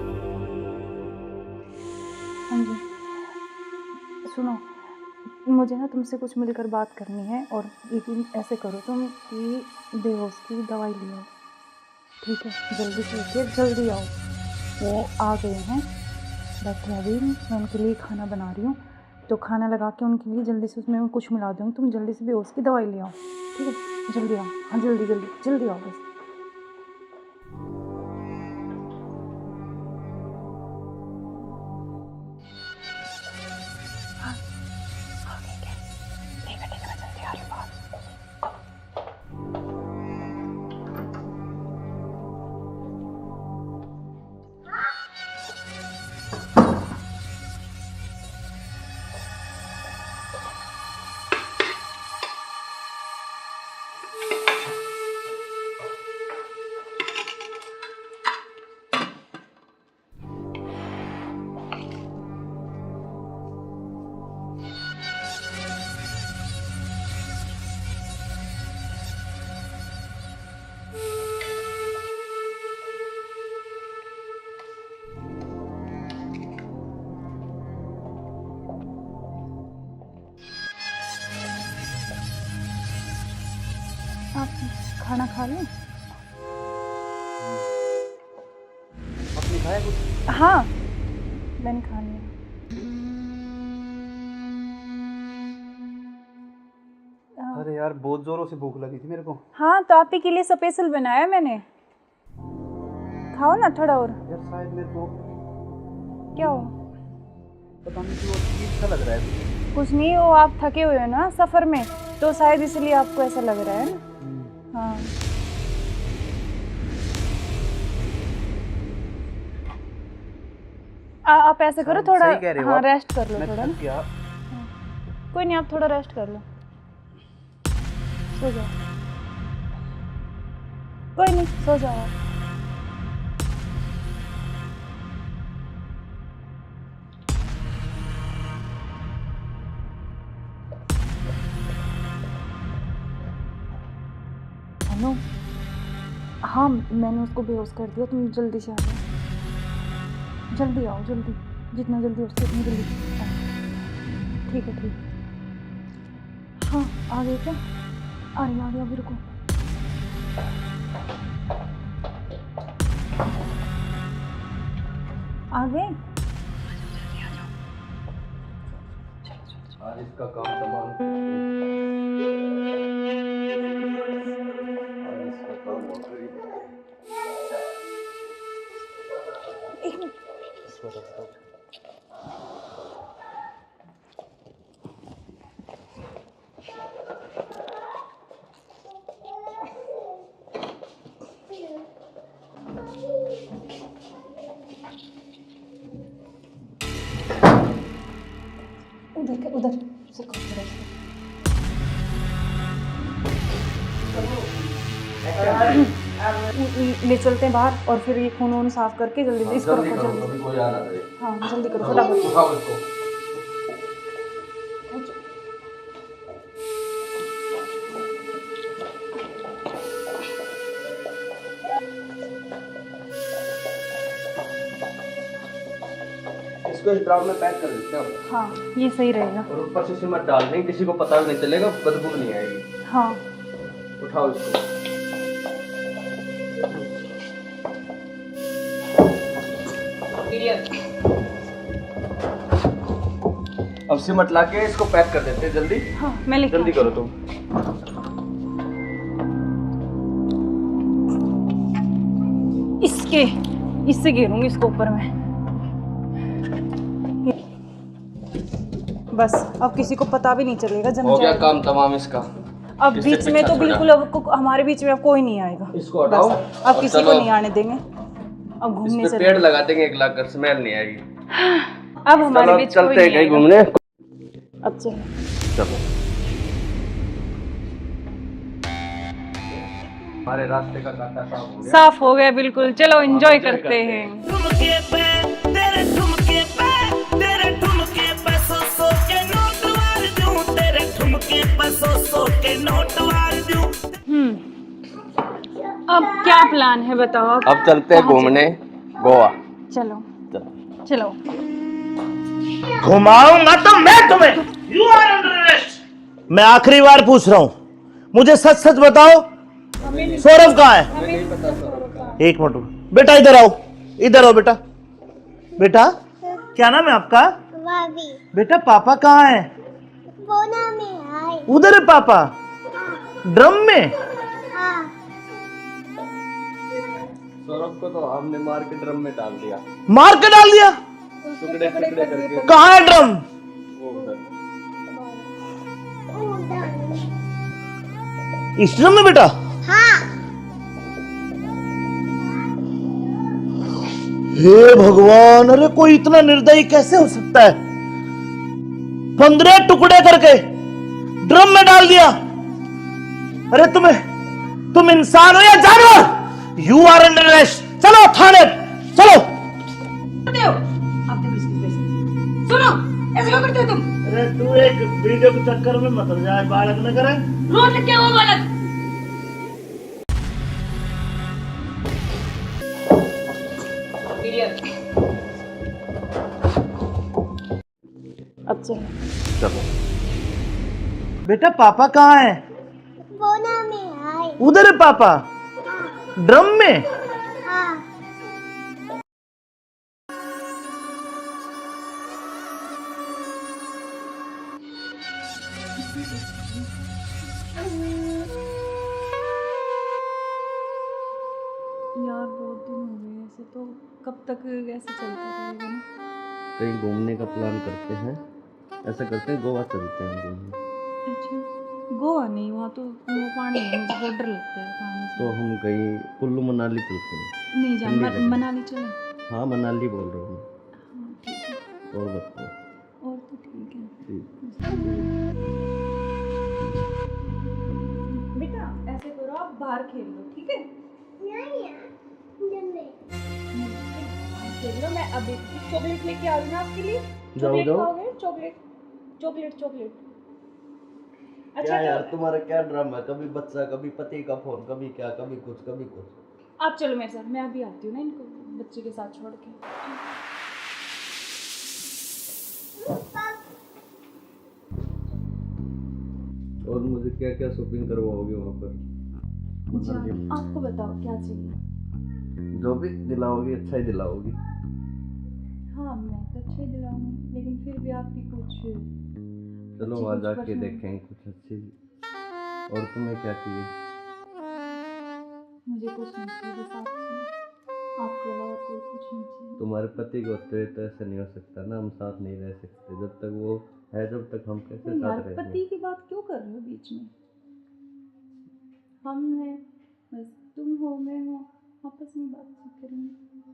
हाँ जी सुनो, मुझे ना तुमसे कुछ मिलकर बात करनी है, और लेकिन ऐसे करो तुम कि बेहोश की दवाई ले आओ, ठीक है? जल्दी से उठिए, जल्दी आओ। वो आ गए हैं, बैठे हैं अभी, मैं उनके लिए खाना बना रही हूँ, तो खाना लगा के उनके लिए जल्दी से उसमें कुछ मिला दूँगी, तुम जल्दी से बेहोश की दवाई ले आओ, ठीक है? जल्दी आओ, हाँ जल्दी जल्दी जल्दी आओ बस। नहीं बेटे, मैं जल्दी आ रही हूँ बाहर। आप खाना खा लें? आपने खाया कुछ? हाँ, मैंने खा लिया। अरे यार बहुत जोरों से भूख लगी थी मेरे को। हाँ, तो आप ही के लिए स्पेशल बनाया मैंने। खाओ ना थोड़ा और। यार शायद मेरे को क्या हो? पता नहीं क्यों अजीब सा लग रहा है। कुछ नहीं, वो आप थके हुए हो ना सफ़र में, तो शायद इसलिए आपको ऐसा लग रहा है ना। हाँ, आप ऐसे करो थोड़ा। सही कह रहे हो हाँ, आप। रेस्ट कर लो मैं थोड़ा थक ना। गया। कोई नहीं, आप थोड़ा रेस्ट कर लो, सो जाओ। कोई नहीं, सो जाओ आप। हेलो। हाँ, मैंने उसको बेहोश कर दिया, तुम जल्दी से आ जाओ। जल्दी आओ, जल्दी, जितना जल्दी हो सके उतनी जल्दी आओ। ठीक है, ठीक है। हाँ, आ गए क्या? आ रही अभी, रुको। आ गए? आज इसका काम तमाम। आज इसका काम हो गया। एक मिनट। उधर से ले चलते हैं बाहर, और फिर ये खून वून साफ करके जल्दी इसको रखो जल्दी। अभी कोई आ ना जाए। हाँ, जल्दी करो फटाफट। उठाओ इसको। इसको इस ड्राम में पैक कर देते हैं। हाँ, ये सही रहेगा। और ऊपर से सिमट डाल देंगे, किसी को पता भी नहीं चलेगा, बदबू भी नहीं आएगी। हाँ, उठाओ इसको। अब सिमट ला के इसको पैक कर देते हैं जल्दी। हाँ, मैं लेके जल्दी आती करो हूँ। तुम। इससे घेरूंगी इसको ऊपर में। बस अब किसी को पता भी नहीं चलेगा, जम हो गया जाएगा। काम तमाम इसका। अब किससे बीच में पीछा तो छोड़ा? बिल्कुल हमारे बीच में अब कोई नहीं आएगा। इसको हटाओ। बस अब और किसी को चलो। नहीं आने देंगे। अब घूमने इस पे से पेड़ लगा देंगे, एक लाख कर स्मेल नहीं आएगी। अब हमारे चलो बीच चलते कोई हैं नहीं कहीं आएगा। घूमने। अब चलो। चलो। हमारे रास्ते का कांटा साफ हो गया। साफ हो गया बिल्कुल। चलो एंजॉय करते हैं। ठुमके पे तेरे ठुमके पे तेरे ठुमके पे सौ के नोट वार दूं तेरे ठुमके पे सौ के नोट वार दूं। अब क्या प्लान है बताओ आप? अब चलते हैं घूमने गोवा। चलो चलो। घुमाऊंगा तो मैं तुम्हें। You are under arrest. मैं आखिरी बार पूछ रहा हूं, मुझे सच सच बताओ, सौरभ कहाँ है? एक मिनट बेटा, इधर आओ बेटा। बेटा क्या नाम है आपका? भाभी बेटा पापा कहाँ है? बोना में आए। उधर है पापा, ड्रम में। हाँ, सौरभ को तो हमने मार के ड्रम में डाल दिया, मार के डाल दिया। टुकड़े टुकड़े करके। कहाँ है ड्रम? वो उधर। इस ड्रम में बेटा? हाँ, हे भगवान, अरे कोई इतना निर्दयी कैसे हो सकता है? 15 टुकड़े करके ड्रम में डाल दिया। अरे तुम इंसान हो या जानवर? You are under arrest. चलो थाने, चलो। सुनो, ऐसे क्यों करते हो तुम? अरे तू एक वीडियो के चक्कर में मत हो जाए, बालक न करे। रोज क्या हुआ बालक? अब चलो। चलो। बेटा पापा कहाँ है? बोना में आए। उधर है पापा ड्रम में। हाँ। यार बहुत दिन हो गए ऐसे, तो कब तक ऐसे चलता रहेगा ना। कहीं घूमने का प्लान करते हैं, ऐसा करते हैं गोवा चलते हैं घूमने। अच्छा, गोवा नहीं, वहाँ तो वो पानी है, मुझे बहुत डर लगता है पानी से। तो हम कहीं कुल्लू मनाली चलते हैं। नहीं जान, ठंडी जगह। मनाली चले। हाँ मनाली बोल रहा हूँ मैं। हाँ ठीक है, और बताओ। और तो ठीक है। ठीक। बेटा ऐसे करो, आप बाहर खेल लो, ठीक है? नहीं यार, जब नहीं। खेल लो, मैं अभी चॉकलेट लेके आ रही हूँ आपके लिए। जाओ, चॉकलेट जाओ। खाओगे? Chocolate chocolate chocolate. क्या अच्छा यार तो तुम्हारा क्या ड्रामा है, कभी बच्चा कभी पति का फोन, कभी क्या कभी कुछ कभी कुछ। आप चलो मेरे साथ, मैं अभी आती हूँ ना इनको बच्चे के साथ छोड़ के। और मुझे क्या क्या शॉपिंग करवाओगे वहाँ पर? जान, आपको बताओ क्या चाहिए? जो भी दिलाओगी अच्छा ही दिलाओगी। हाँ मैं तो अच्छे दिलाऊंगी, लेकिन फिर भी आपकी कुछ चलो अच्छी वहाँ कुछ जाके पसंद। देखेंगे कुछ अच्छी। और तुम्हें क्या चाहिए? मुझे कुछ नहीं चाहिए, बस आप चाहिए, आपके अलावा कोई कुछ नहीं चाहिए। तुम्हारे पति को होते हुए तो ऐसा नहीं हो सकता ना, हम साथ नहीं रह सकते जब तक वो है, जब तक हम कैसे नहीं साथ यार, रहेंगे? पति की बात क्यों कर रहे हो बीच में? हम हैं, बस तुम हो मैं हूँ, आपस में बातचीत करेंगे।